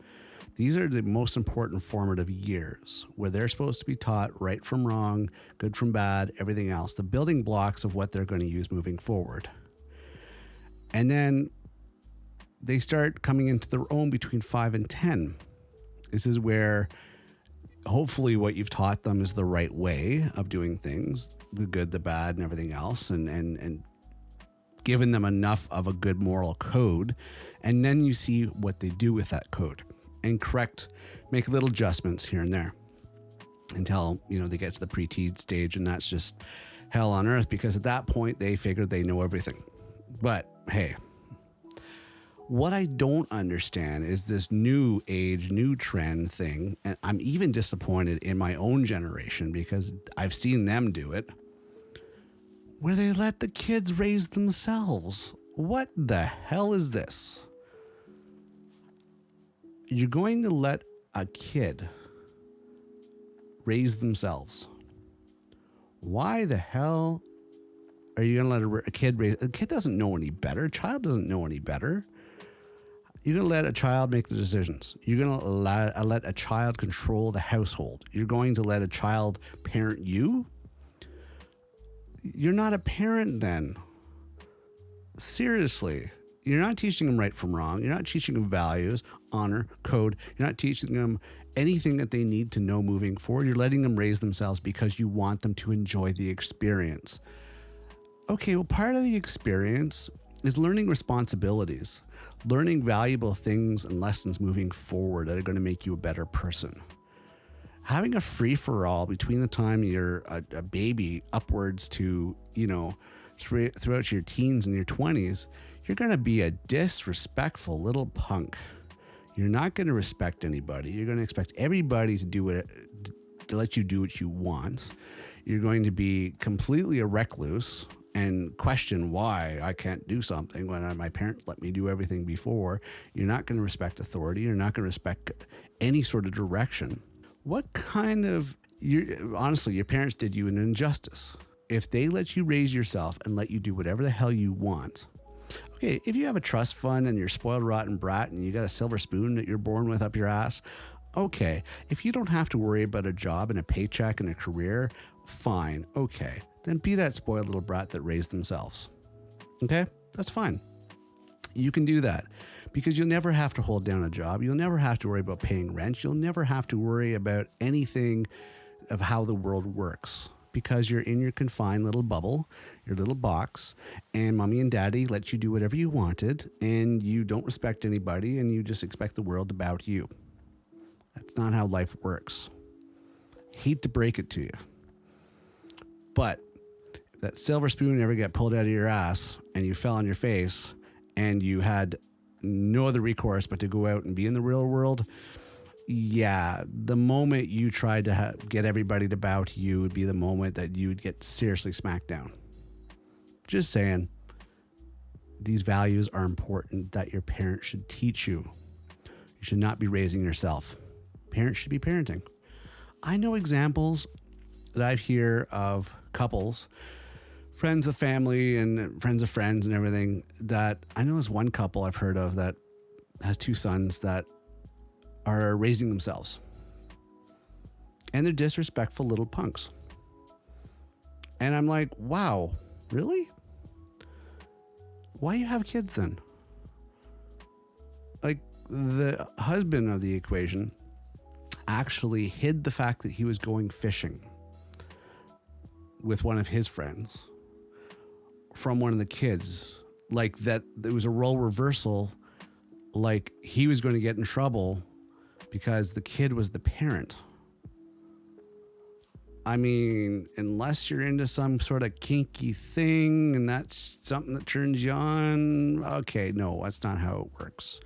These are the most important formative years where they're supposed to be taught right from wrong, good from bad, everything else, the building blocks of what they're going to use moving forward. And then they start coming into their own between 5 and 10. This is where hopefully what you've taught them is the right way of doing things, the good, the bad, and everything else, and given them enough of a good moral code. And then you see what they do with that code and make little adjustments here and there until, they get to the preteen stage, and that's just hell on earth, because at that point they figure they know everything. But hey, What I don't understand is this new age, new trend thing. And I'm even disappointed in my own generation because I've seen them do it, where they let the kids raise themselves. What the hell is this? You're going to let a kid raise themselves. Why the hell are you going to let a kid raise? A kid doesn't know any better. A child doesn't know any better. You're going to let a child make the decisions. You're going to let a child control the household. You're going to let a child parent you. You're not a parent then. Seriously. You're not teaching them right from wrong. You're not teaching them values, honor, code. You're not teaching them anything that they need to know moving forward. You're letting them raise themselves because you want them to enjoy the experience. Okay, well, part of the experience is learning responsibilities, learning valuable things and lessons moving forward that are going to make you a better person. Having a free-for-all between the time you're a baby upwards to, throughout your teens and your 20s, you're going to be a disrespectful little punk. You're not going to respect anybody. You're going to expect everybody to let you do what you want. You're going to be completely a recluse and question why I can't do something when my parents let me do everything before. You're not going to respect authority. You're not going to respect any sort of direction. What kind of, honestly, your parents did you an injustice. If they let you raise yourself and let you do whatever the hell you want. Okay, if you have a trust fund and you're spoiled rotten brat and you got a silver spoon that you're born with up your ass, okay. If you don't have to worry about a job and a paycheck and a career, fine, okay. Then be that spoiled little brat that raised themselves. Okay, that's fine. You can do that because you'll never have to hold down a job. You'll never have to worry about paying rent. You'll never have to worry about anything of how the world works because you're in your confined little bubble, your little box, and mommy and daddy let you do whatever you wanted and you don't respect anybody and you just expect the world to bow to you. That's not how life works. Hate to break it to you. But if that silver spoon ever got pulled out of your ass and you fell on your face and you had no other recourse but to go out and be in the real world, yeah, the moment you tried to get everybody to bow to you would be the moment that you would get seriously smacked down. Just saying, these values are important that your parents should teach you. You should not be raising yourself. Parents should be parenting. I know examples that I hear of couples, friends of family and friends of friends and everything, that I know there's one couple I've heard of that has two sons that are raising themselves. And they're disrespectful little punks. And I'm like, wow, really? Why you have kids then? Like, the husband of the equation actually hid the fact that he was going fishing with one of his friends from one of the kids. Like, that there was a role reversal, like he was going to get in trouble because the kid was the parent. I mean, unless you're into some sort of kinky thing and that's something that turns you on, okay, no, that's not how it works.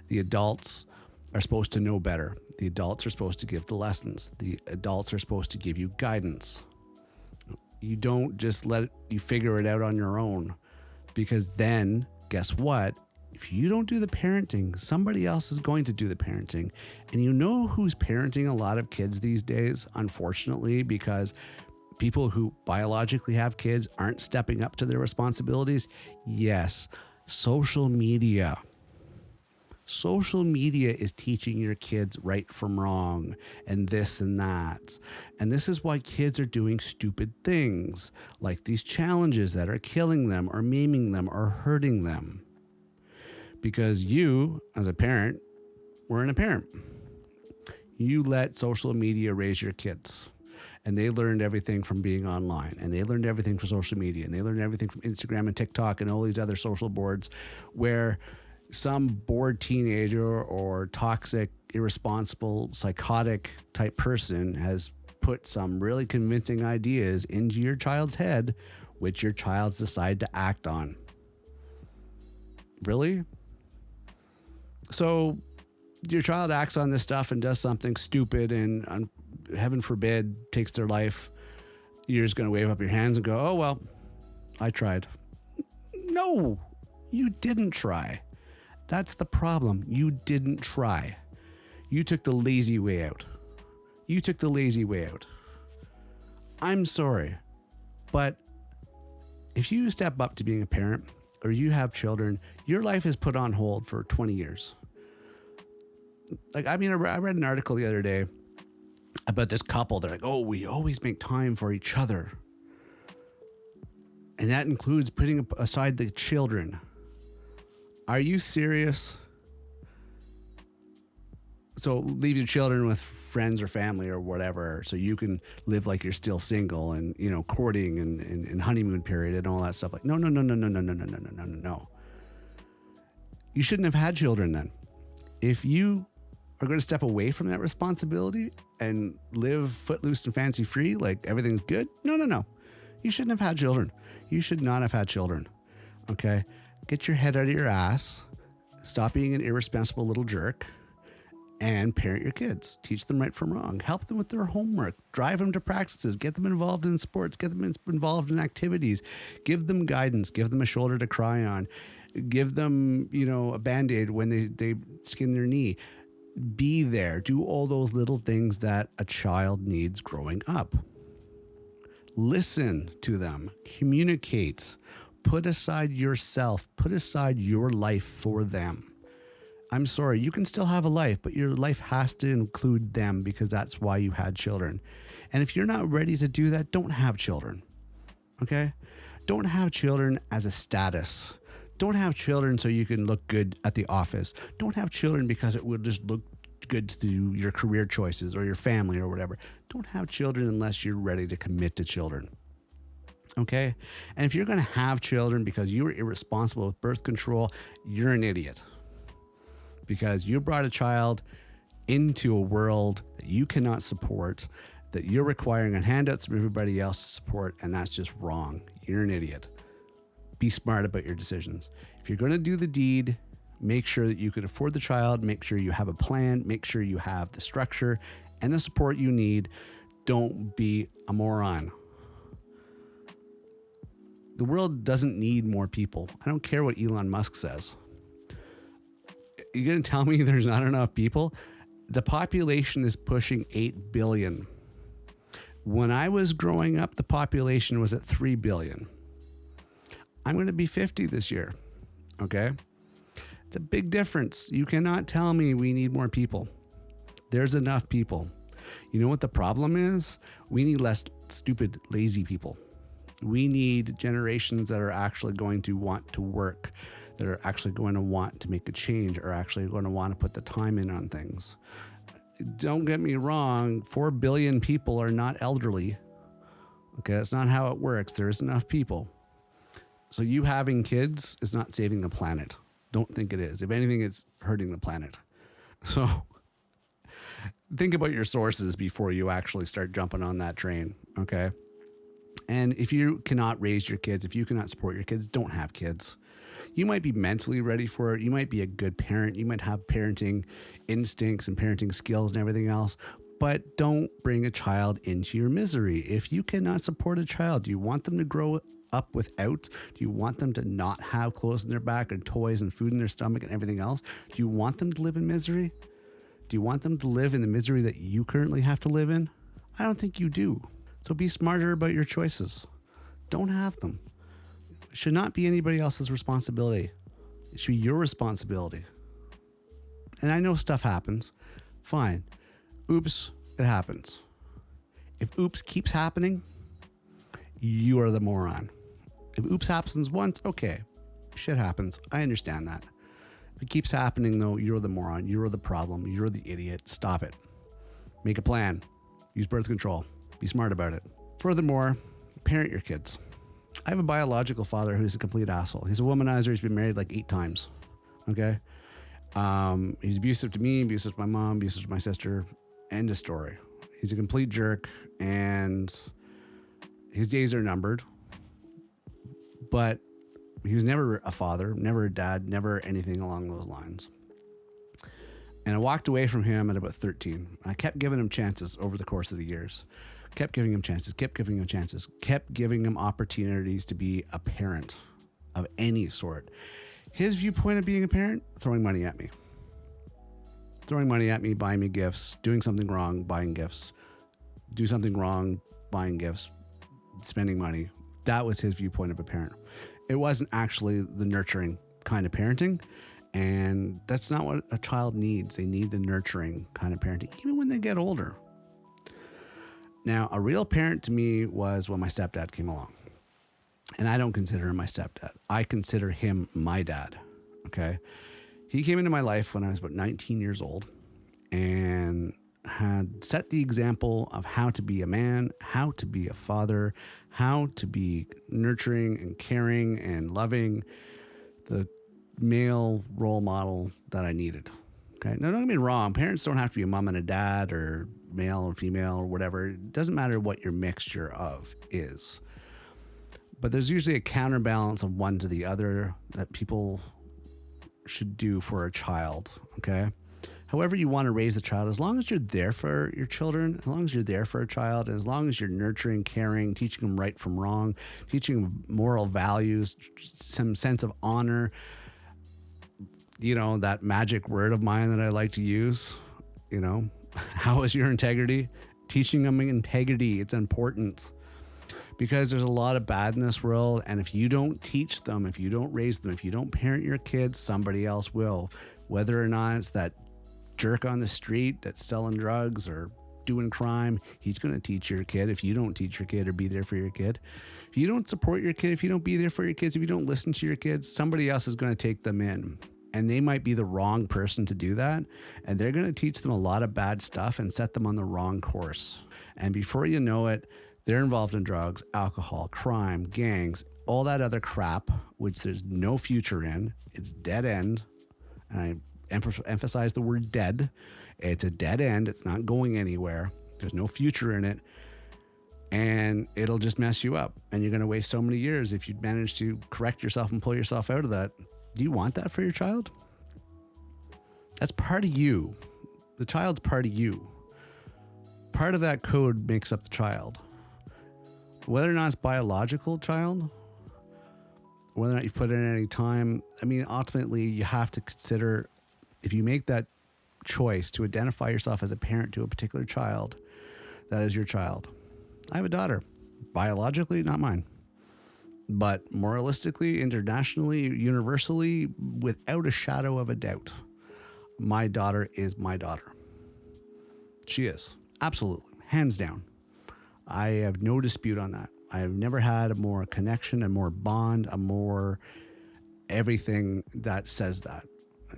The adults are supposed to know better. The adults are supposed to give the lessons. The adults are supposed to give you guidance. You don't just let you figure it out on your own, because then guess what? If you don't do the parenting, somebody else is going to do the parenting. And you know who's parenting a lot of kids these days, unfortunately, because people who biologically have kids aren't stepping up to their responsibilities? Yes, social media. Social media is teaching your kids right from wrong and this and that. And this is why kids are doing stupid things like these challenges that are killing them or maiming them or hurting them. Because you, as a parent, weren't a parent. You let social media raise your kids. And they learned everything from being online. And they learned everything from social media. And they learned everything from Instagram and TikTok and all these other social boards where some bored teenager or toxic, irresponsible, psychotic type person has put some really convincing ideas into your child's head, which your child's decide to act on. Really? So your child acts on this stuff and does something stupid and heaven forbid takes their life. You're just going to wave up your hands and go, oh, well, I tried. No, you didn't try. That's the problem. You didn't try. You took the lazy way out. I'm sorry, but if you step up to being a parent or you have children, your life is put on hold for 20 years. Like, I mean, I read an article the other day about this couple. They're like, oh, we always make time for each other. And that includes putting aside the children. Are you serious? So leave your children with friends or family or whatever, so you can live like you're still single and, you know, courting and honeymoon period and all that stuff. Like, no. You shouldn't have had children then. If you are going to step away from that responsibility and live footloose and fancy free, like everything's good, no. You shouldn't have had children. You should not have had children. Okay? Get your head out of your ass. Stop being an irresponsible little jerk. And parent your kids. Teach them right from wrong. Help them with their homework. Drive them to practices. Get them involved in sports. Get them involved in activities. Give them guidance. Give them a shoulder to cry on. Give them, you know, a Band-Aid when they skin their knee. Be there. Do all those little things that a child needs growing up. Listen to them. Communicate. Put aside yourself. Put aside your life for them. I'm sorry, you can still have a life, but your life has to include them because that's why you had children. And if you're not ready to do that, don't have children. Okay? Don't have children as a status. Don't have children so you can look good at the office. Don't have children because it will just look good to your career choices or your family or whatever. Don't have children unless you're ready to commit to children. Okay? And if you're going to have children because you were irresponsible with birth control, you're an idiot. Because you brought a child into a world that you cannot support, that you're requiring on handouts from everybody else to support, and that's just wrong. You're an idiot. Be smart about your decisions. If you're going to do the deed, make sure that you can afford the child, make sure you have a plan, make sure you have the structure and the support you need. Don't be a moron. The world doesn't need more people. I don't care what Elon Musk says. You're going to tell me there's not enough people? The population is pushing 8 billion. When I was growing up, the population was at 3 billion. I'm going to be 50 this year. Okay? It's a big difference. You cannot tell me we need more people. There's enough people. You know what the problem is? We need less stupid, lazy people. We need generations that are actually going to want to work, that are actually going to want to make a change, are actually going to want to put the time in on things. Don't get me wrong, 4 billion people are not elderly. Okay, that's not how it works. There's enough people. So you having kids is not saving the planet. Don't think it is. If anything, it's hurting the planet. So think about your sources before you actually start jumping on that train, okay? And if you cannot raise your kids, if you cannot support your kids, don't have kids. You might be mentally ready for it. You might be a good parent. You might have parenting instincts and parenting skills and everything else, but don't bring a child into your misery. If you cannot support a child, do you want them to grow up without? Do you want them to not have clothes in their back and toys and food in their stomach and everything else? Do you want them to live in misery? Do you want them to live in the misery that you currently have to live in? I don't think you do. So be smarter about your choices. Don't have them. It should not be anybody else's responsibility. It should be your responsibility. And I know stuff happens. Fine. Oops, it happens. If oops keeps happening, you are the moron. If oops happens once, okay, shit happens. I understand that. If it keeps happening though, you're the moron. You're the problem. You're the idiot. Stop it. Make a plan. Use birth control. Be smart about it. Furthermore, parent your kids. I have a biological father who's a complete asshole. He's a womanizer. He's been married like 8 times. Okay. He's abusive to me, abusive to my mom, abusive to my sister. End of story. He's a complete jerk and his days are numbered, but he was never a father, never a dad, never anything along those lines. And I walked away from him at about 13. I kept giving him chances over the course of the years. Kept giving him chances, kept giving him chances, kept giving him opportunities to be a parent of any sort. His viewpoint of being a parent, throwing money at me. Throwing money at me, buying me gifts, doing something wrong, buying gifts. Do something wrong, buying gifts, spending money. That was his viewpoint of a parent. It wasn't actually the nurturing kind of parenting. And that's not what a child needs. They need the nurturing kind of parenting, even when they get older. Now, a real parent to me was when my stepdad came along. And I don't consider him my stepdad. I consider him my dad, okay? He came into my life when I was about 19 years old and had set the example of how to be a man, how to be a father, how to be nurturing and caring and loving, the male role model that I needed. Okay. Now, don't get me wrong. Parents don't have to be a mom and a dad or male or female or whatever. It doesn't matter what your mixture of is. But there's usually a counterbalance of one to the other that people should do for a child. Okay. However you want to raise a child, as long as you're there for your children, as long as you're there for a child, and as long as you're nurturing, caring, teaching them right from wrong, teaching them moral values, some sense of honor, you know, that magic word of mine that I like to use, you know, how is your integrity? Teaching them integrity. It's important because there's a lot of bad in this world. And if you don't teach them, if you don't raise them, if you don't parent your kids, somebody else will, whether or not it's that jerk on the street that's selling drugs or doing crime, he's going to teach your kid. If you don't teach your kid or be there for your kid, if you don't support your kid, if you don't be there for your kids, if you don't listen to your kids, somebody else is going to take them in. And they might be the wrong person to do that. And they're going to teach them a lot of bad stuff and set them on the wrong course. And before you know it, they're involved in drugs, alcohol, crime, gangs, all that other crap, which there's no future in. It's dead end. And I emphasize the word dead. It's a dead end. It's not going anywhere. There's no future in it. And it'll just mess you up. And you're going to waste so many years if you manage to correct yourself and pull yourself out of that. Do you want that for your child? That's part of you. The child's part of you. Part of that code makes up the child. Whether or not it's biological child, whether or not you've put in any time, I mean, ultimately you have to consider, if you make that choice to identify yourself as a parent to a particular child, that is your child. I have a daughter. Biologically, not mine. But moralistically, internationally, universally, without a shadow of a doubt, my daughter is my daughter. She is. Absolutely. Hands down. I have no dispute on that. I have never had a more connection, a more bond, a more everything that says that.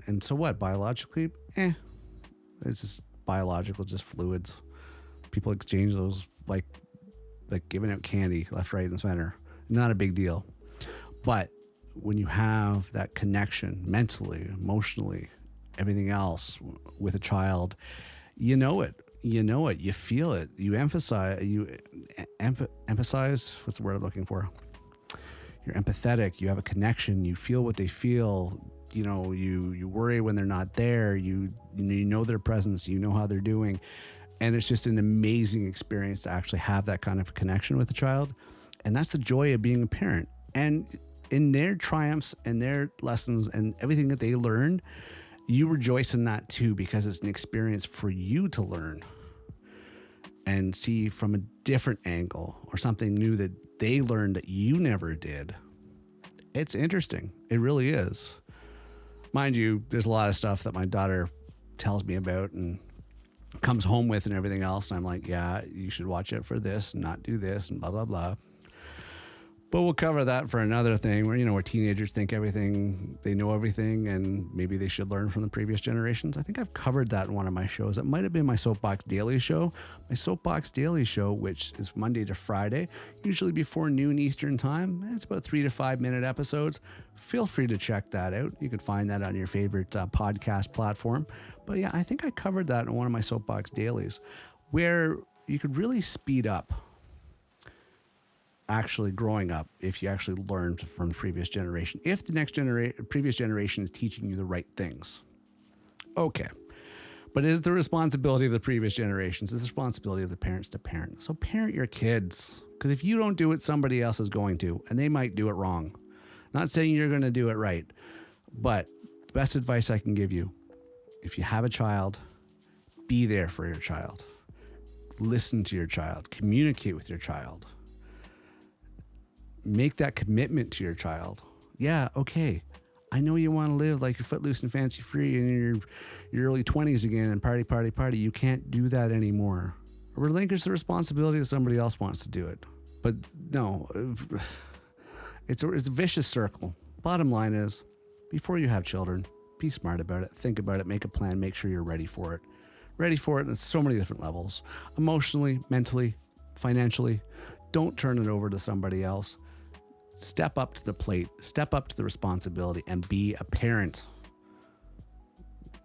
And so what? Biologically? It's just biological, just fluids. People exchange those like giving out candy left, right, and center. Not a big deal. But when you have that connection mentally, emotionally, everything else with a child, you know it. You know it. You feel it. You emphasize. Emphasize. What's the word I'm looking for? You're empathetic. You have a connection. You feel what they feel. You know. You worry when they're not there. You know their presence. You know how they're doing, and it's just an amazing experience to actually have that kind of connection with a child. And that's the joy of being a parent. And in their triumphs and their lessons and everything that they learn, you rejoice in that too, because it's an experience for you to learn and see from a different angle or something new that they learned that you never did. It's interesting. It really is. Mind you, there's a lot of stuff that my daughter tells me about and comes home with and everything else. And I'm like, yeah, you should watch it for this and not do this and blah, blah, blah. But we'll cover that for another thing where teenagers think they know everything, and maybe they should learn from the previous generations. I think I've covered that in one of my shows. It might have been my Soapbox Daily show. My Soapbox Daily show, which is Monday to Friday, usually before noon Eastern time. It's about 3 to 5 minute episodes. Feel free to check that out. You can find that on your favorite podcast platform. But yeah, I think I covered that in one of my Soapbox Dailies, where you could really speed up actually growing up if you actually learned from the previous generation, if the previous generation is teaching you the right things. Okay. But it is the responsibility of the previous generations. It's the responsibility of the parents to parent. So parent your kids. Because if you don't do it, somebody else is going to, and they might do it wrong. Not saying you're going to do it right, but the best advice I can give you, if you have a child, be there for your child. Listen to your child. Communicate with your child. Make that commitment to your child. Yeah, okay. I know you want to live like you're footloose and fancy free in your early 20s again and party. You can't do that anymore. Relinquish the responsibility if somebody else wants to do it. But no, it's a vicious circle. Bottom line is, before you have children, be smart about it. Think about it. Make a plan. Make sure you're ready for it. Ready for it on so many different levels. Emotionally, mentally, financially. Don't turn it over to somebody else. Step up to the plate. Step up to the responsibility and be a parent.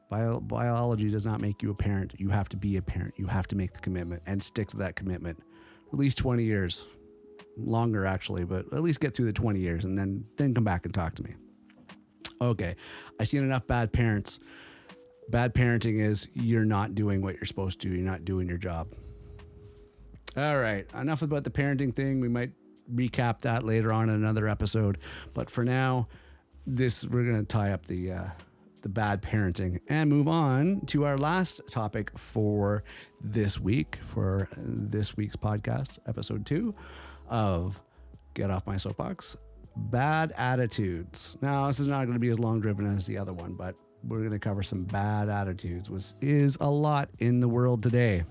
Biology does not make you a parent. You have to be a parent. You have to make the commitment and stick to that commitment. At least 20 years. Longer, actually, but at least get through the 20 years and then come back and talk to me. Okay, I've seen enough bad parents. Bad parenting is you're not doing what you're supposed to. You're not doing your job. All right, enough about the parenting thing. We might recap that later on in another episode. But for now, we're going to tie up the bad parenting and move on to our last topic for this week, for this week's podcast, episode 2 of Get Off My Soapbox. Bad attitudes. Now, this is not going to be as long driven as the other one, but we're going to cover some bad attitudes, which is a lot in the world today.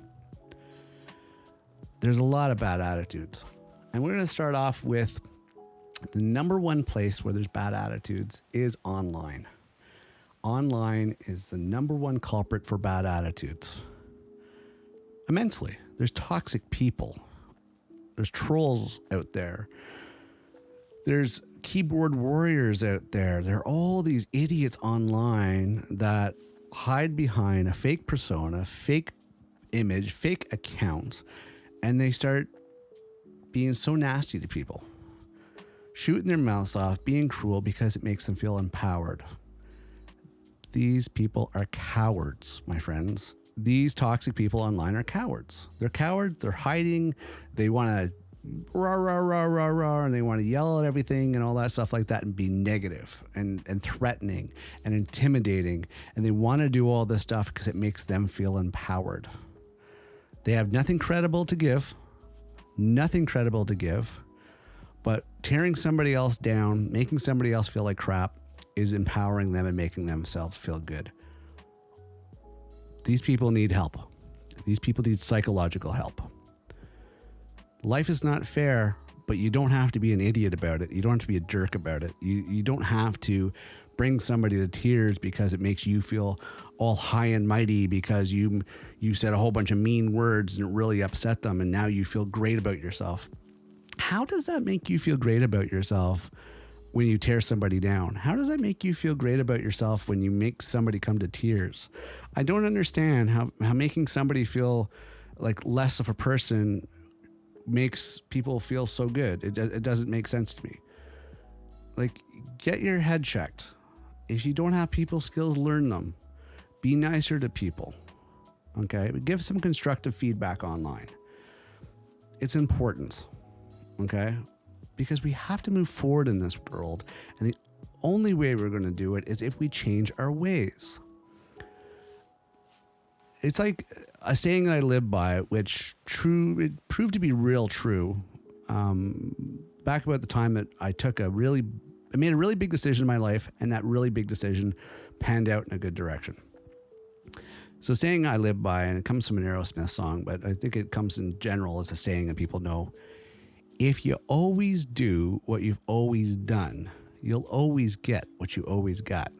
There's a lot of bad attitudes. And we're going to start off with the number one place where there's bad attitudes is online. Online is the number one culprit for bad attitudes. Immensely. There's toxic people. There's trolls out there. There's keyboard warriors out there. There are all these idiots online that hide behind a fake persona, fake image, fake account, and they start being so nasty to people, shooting their mouths off, being cruel because it makes them feel empowered. These people are cowards, my friends. These toxic people online are cowards. They're cowards. They're hiding. They want to rah, and they want to yell at everything and all that stuff like that and be negative and threatening and intimidating. And they want to do all this stuff because it makes them feel empowered. They have nothing credible to give, but tearing somebody else down, making somebody else feel like crap is empowering them and making themselves feel good. These people need help. These people need psychological help. Life is not fair, but you don't have to be an idiot about it. You don't have to be a jerk about it. You don't have to bring somebody to tears because it makes you feel all high and mighty because you said a whole bunch of mean words and it really upset them and now you feel great about yourself. How does that make you feel great about yourself when you tear somebody down? How does that make you feel great about yourself when you make somebody come to tears? I don't understand how making somebody feel like less of a person makes people feel so good. It doesn't make sense to me. Like, get your head checked. If you don't have people skills, learn them. Be nicer to people. Okay? But give some constructive feedback online. It's important. Okay? Because we have to move forward in this world. And the only way we're going to do it is if we change our ways. It's like a saying that I live by, which it proved to be real true. Back about the time that I made a really big decision in my life, and that really big decision panned out in a good direction. So saying I live by, and it comes from an Aerosmith song, but I think it comes in general as a saying that people know. If you always do what you've always done, you'll always get what you always got.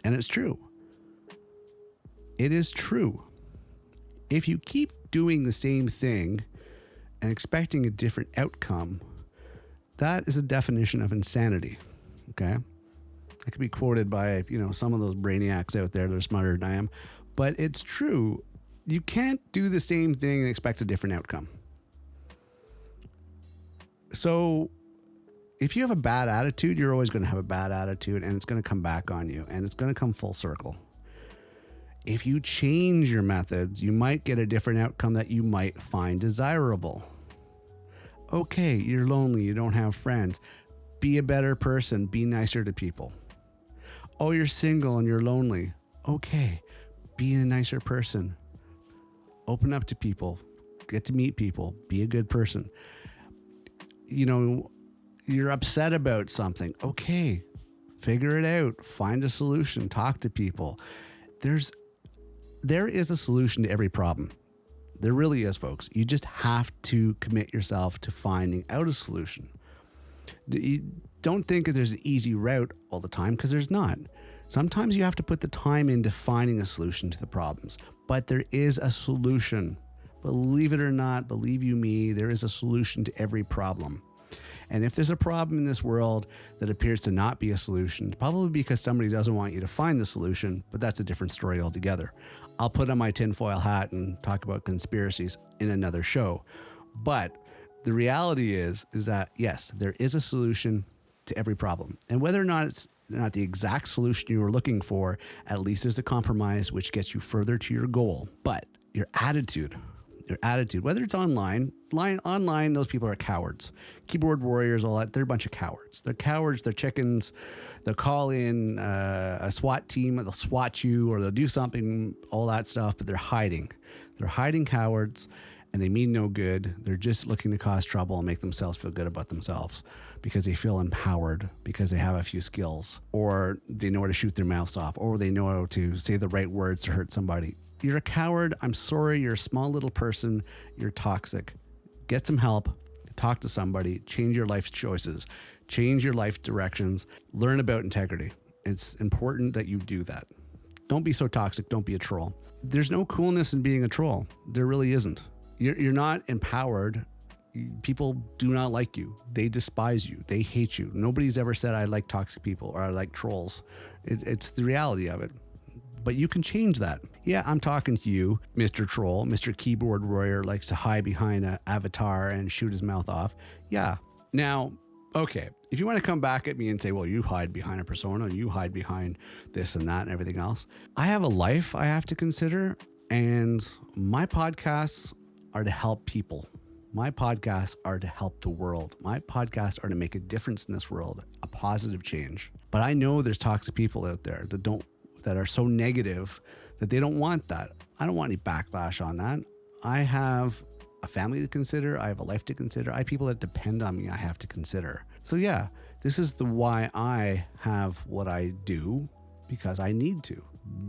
And it's true. It is true. If you keep doing the same thing and expecting a different outcome, that is a definition of insanity. Okay? I could be quoted by, some of those brainiacs out there that are smarter than I am, but it's true. You can't do the same thing and expect a different outcome. So if you have a bad attitude, you're always going to have a bad attitude and it's going to come back on you and it's going to come full circle. If you change your methods, you might get a different outcome that you might find desirable. Okay, you're lonely, you don't have friends. Be a better person, be nicer to people. Oh, you're single and you're lonely. Okay, be a nicer person. Open up to people, get to meet people, be a good person. You know, you're upset about something. Okay, figure it out, find a solution, talk to people. There is a solution to every problem. There really is, folks. You just have to commit yourself to finding out a solution. You don't think that there's an easy route all the time, because there's not. Sometimes you have to put the time into finding a solution to the problems, but there is a solution. Believe it or not, believe you me, there is a solution to every problem. And if there's a problem in this world that appears to not be a solution, probably because somebody doesn't want you to find the solution, but that's a different story altogether. I'll put on my tinfoil hat and talk about conspiracies in another show. But the reality is that, yes, there is a solution to every problem. And whether or not it's not the exact solution you were looking for, at least there's a compromise which gets you further to your goal. But your attitude, whether it's online, those people are cowards. Keyboard warriors, all that, they're a bunch of cowards. They're cowards, they're chickens. They'll call in a SWAT team, they'll SWAT you, or they'll do something, all that stuff, but they're hiding. They're hiding cowards, and they mean no good. They're just looking to cause trouble and make themselves feel good about themselves because they feel empowered, because they have a few skills, or they know how to shoot their mouths off, or they know how to say the right words to hurt somebody. You're a coward. I'm sorry. You're a small little person. You're toxic. Get some help. Talk to somebody. Change your life choices. Change your life directions. Learn about integrity. It's important that you do that. Don't be so toxic. Don't be a troll. There's no coolness in being a troll. There really isn't. You're not empowered. People do not like you. They despise you. They hate you. Nobody's ever said, I like toxic people or I like trolls. It's the reality of it. But you can change that. Yeah, I'm talking to you, Mr. Troll. Mr. Keyboard Warrior likes to hide behind an avatar and shoot his mouth off. Yeah. Now, okay, if you want to come back at me and say, well, you hide behind a persona, you hide behind this and that and everything else. I have a life I have to consider, and my podcasts are to help people. My podcasts are to help the world. My podcasts are to make a difference in this world, a positive change. But I know there's toxic people out there that are so negative that they don't want that. I don't want any backlash on that. I have a family to consider. I have a life to consider. I have people that depend on me I have to consider. So yeah, this is the why I have what I do, because I need to.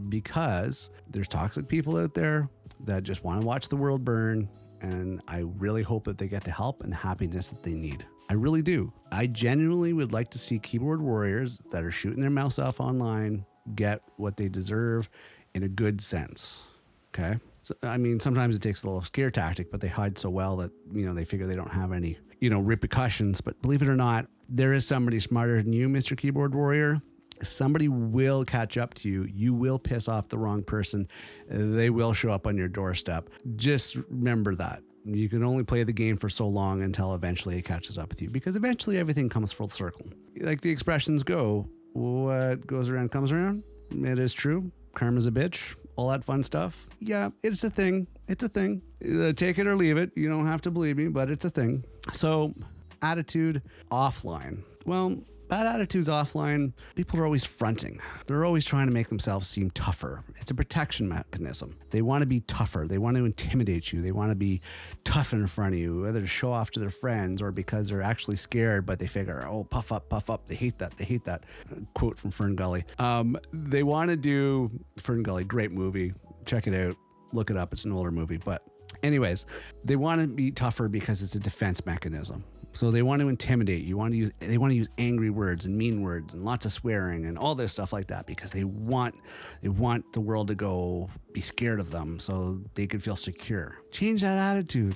Because there's toxic people out there that just want to watch the world burn, and I really hope that they get the help and the happiness that they need. I really do. I genuinely would like to see keyboard warriors that are shooting their mouths off online get what they deserve in a good sense. Okay. So, I mean, sometimes it takes a little scare tactic, but they hide so well that, they figure they don't have any, repercussions. But believe it or not, there is somebody smarter than you, Mr. Keyboard Warrior. Somebody will catch up to you. You will piss off the wrong person. They will show up on your doorstep. Just remember that. You can only play the game for so long until eventually it catches up with you, because eventually everything comes full circle. Like the expressions go, what goes around comes around. It is true. Karma's a bitch. All that fun stuff. Yeah, it's a thing. It's a thing. Take it or leave it. You don't have to believe me, but it's a thing. So, attitude offline. Well, bad attitudes offline, people are always fronting. They're always trying to make themselves seem tougher. It's a protection mechanism. They want to be tougher. They want to intimidate you. They want to be tough in front of you, whether to show off to their friends or because they're actually scared, but they figure, oh, puff up, puff up. They hate that. They hate that. Quote from Fern Gully. They want to do Fern Gully, great movie. Check it out. Look it up. It's an older movie. But anyways, they want to be tougher because it's a defense mechanism. So they want to intimidate you. They want to use angry words and mean words and lots of swearing and all this stuff like that, because they want the world to be scared of them so they can feel secure. Change that attitude.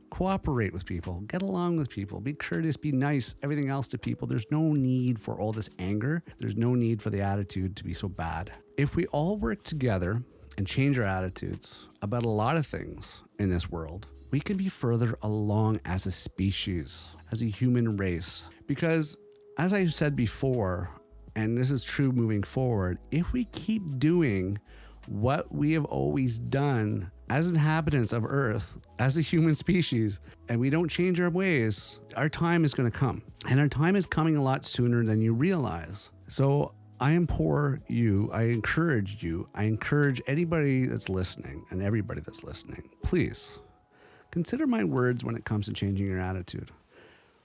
Cooperate with people. Get along with people. Be courteous. Be nice. Everything else to people. There's no need for all this anger. There's no need for the attitude to be so bad. If we all work together and change our attitudes about a lot of things in this world, we can be further along as a species, as a human race. Because as I said before, and this is true moving forward, if we keep doing what we have always done as inhabitants of Earth, as a human species, and we don't change our ways, our time is going to come. And our time is coming a lot sooner than you realize. So I implore you, I encourage anybody that's listening and everybody that's listening, please consider my words when it comes to changing your attitude.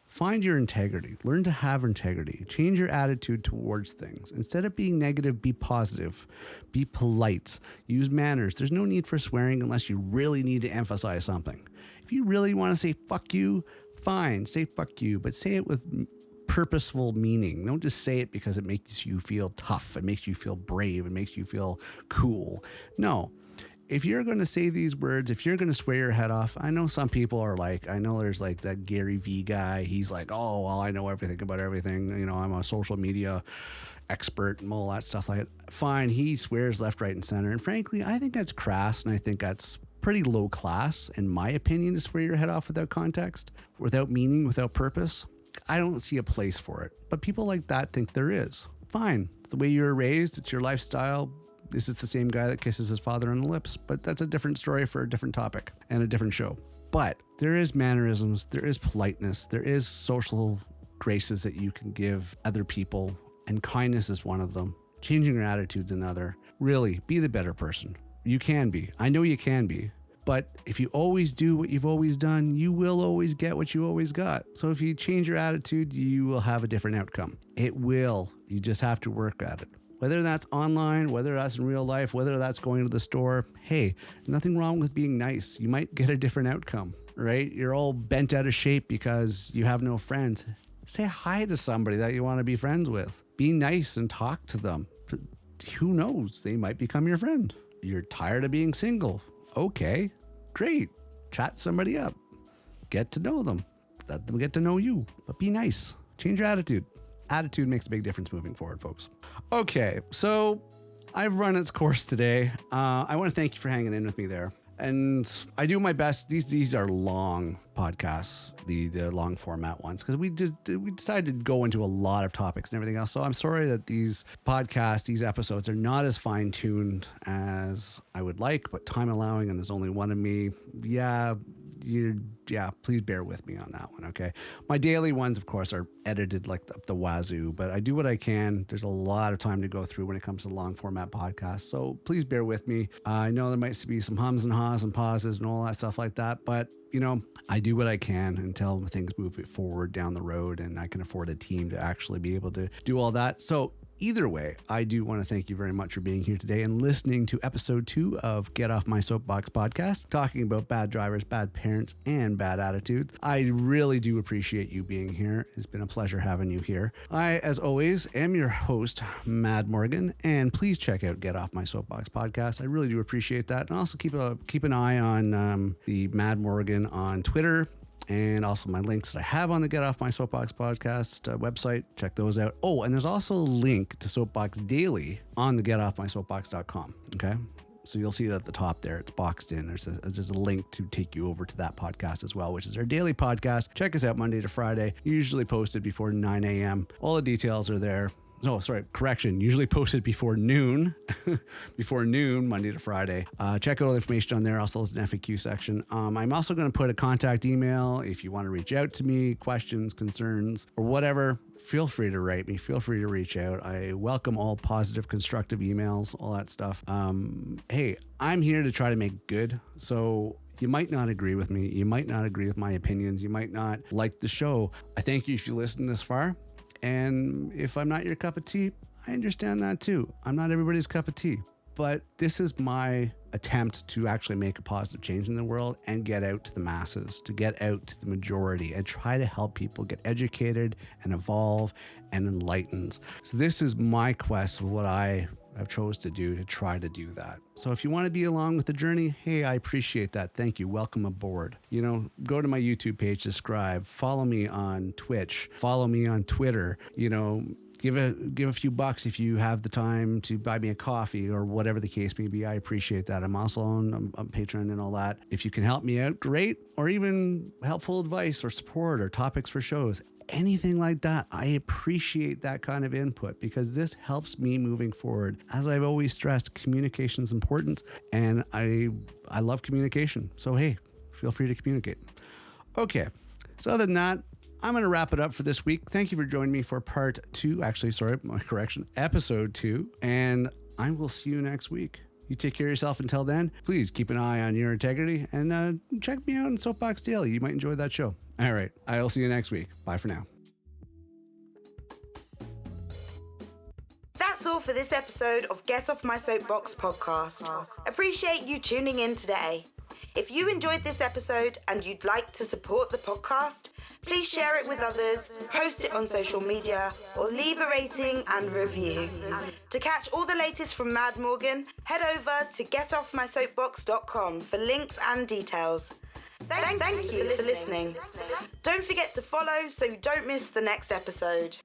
Find your integrity. Learn to have integrity. Change your attitude towards things. Instead of being negative, be positive. Be polite. Use manners. There's no need for swearing unless you really need to emphasize something. If you really want to say fuck you, fine, say fuck you, but say it with purposeful meaning. Don't just say it because it makes you feel tough. It makes you feel brave. It makes you feel cool. No. If you're going to say these words, if you're going to swear your head off, I know some people are like, I know there's like that Gary V guy. He's like, oh, well, I know everything about everything. You know, I'm a social media expert and all that stuff like that. Fine. He swears left, right, and center. And frankly, I think that's crass. And I think that's pretty low class, in my opinion, to swear your head off without context, without meaning, without purpose. I don't see a place for it. But people like that think there is. Fine. The way you were raised, it's your lifestyle. This is the same guy that kisses his father on the lips, but that's a different story for a different topic and a different show. But there is mannerisms, there is politeness, there is social graces that you can give other people, and kindness is one of them. Changing your attitude's another. Really, be the better person. You can be. I know you can be. But if you always do what you've always done, you will always get what you always got. So if you change your attitude, you will have a different outcome. It will. You just have to work at it. Whether that's online, whether that's in real life, whether that's going to the store, hey, nothing wrong with being nice. You might get a different outcome, right? You're all bent out of shape because you have no friends. Say hi to somebody that you want to be friends with. Be nice and talk to them. Who knows? They might become your friend. You're tired of being single. Okay, great. Chat somebody up. Get to know them. Let them get to know you. But be nice. Change your attitude. Attitude makes a big difference moving forward, folks. Okay, so I've run its course today. I want to thank you for hanging in with me there. And I do my best. These are long podcasts, the long format ones, because we decided to go into a lot of topics and everything else. So I'm sorry that these podcasts, these episodes are not as fine tuned as I would like, but time allowing, and there's only one of me. Please bear with me on that one, okay? My daily ones, of course, are edited like the wazoo, but I do what I can. There's a lot of time to go through when it comes to long format podcasts, so please bear with me. I know there might be some hums and haws and pauses and all that stuff like that, but you know, I do what I can until things move it forward down the road and I can afford a team to actually be able to do all that. So either way, I do want to thank you very much for being here today and listening to episode 2 of Get Off My Soapbox podcast, talking about bad drivers, bad parents, and bad attitudes. I really do appreciate you being here. It's been a pleasure having you here. I, as always, am your host, Mad Morgan, and please check out Get Off My Soapbox podcast. I really do appreciate that. And also keep an eye on the Mad Morgan on Twitter, and also my links that I have on the Get Off My Soapbox podcast website. Check those out. Oh, and there's also a link to Soapbox Daily on the GetOffMySoapbox.com. Okay, so you'll see it at the top there. It's boxed in. There's a link to take you over to that podcast as well, which is our daily podcast. Check us out Monday to Friday. Usually posted before 9 a.m. All the details are there. No, sorry, correction. Usually posted before noon, Monday to Friday. Check out all the information on there. Also, there's an FAQ section. I'm also going to put a contact email if you want to reach out to me, questions, concerns, or whatever. Feel free to write me. Feel free to reach out. I welcome all positive, constructive emails, all that stuff. Hey, I'm here to try to make good. So you might not agree with me. You might not agree with my opinions. You might not like the show. I thank you if you listen this far. And if I'm not your cup of tea, I understand that too. I'm not everybody's cup of tea, but this is my attempt to actually make a positive change in the world and get out to the masses, to get out to the majority and try to help people get educated and evolve and enlightened. So this is my quest of what I have chose to do to try to do that. So if you want to be along with the journey, hey, I appreciate that. Thank you. Welcome aboard. You know, go to my YouTube page, subscribe, follow me on Twitch, follow me on Twitter, you know, give a few bucks if you have the time to buy me a coffee or whatever the case may be. I appreciate that. I'm also on Patreon and all that. If you can help me out, great. Or even helpful advice or support or topics for shows. anything like that, I appreciate that kind of input because this helps me moving forward. As I've always stressed, communication is important, and I love communication. So hey, feel free to communicate. Okay, so other than that, I'm going to wrap it up for this week. Thank you for joining me for episode 2, and I will see you next week. You take care of yourself until then. Please keep an eye on your integrity and check me out on Soapbox Daily. You might enjoy that show. All right, I'll see you next week. Bye for now. That's all for this episode of Get Off My Soapbox podcast. Appreciate you tuning in today. If you enjoyed this episode and you'd like to support the podcast, please share it with others, post it on social media, or leave a rating and review. To catch all the latest from Mad Morgan, head over to GetOffMySoapbox.com for links and details. Thank you for listening. Don't forget to follow so you don't miss the next episode.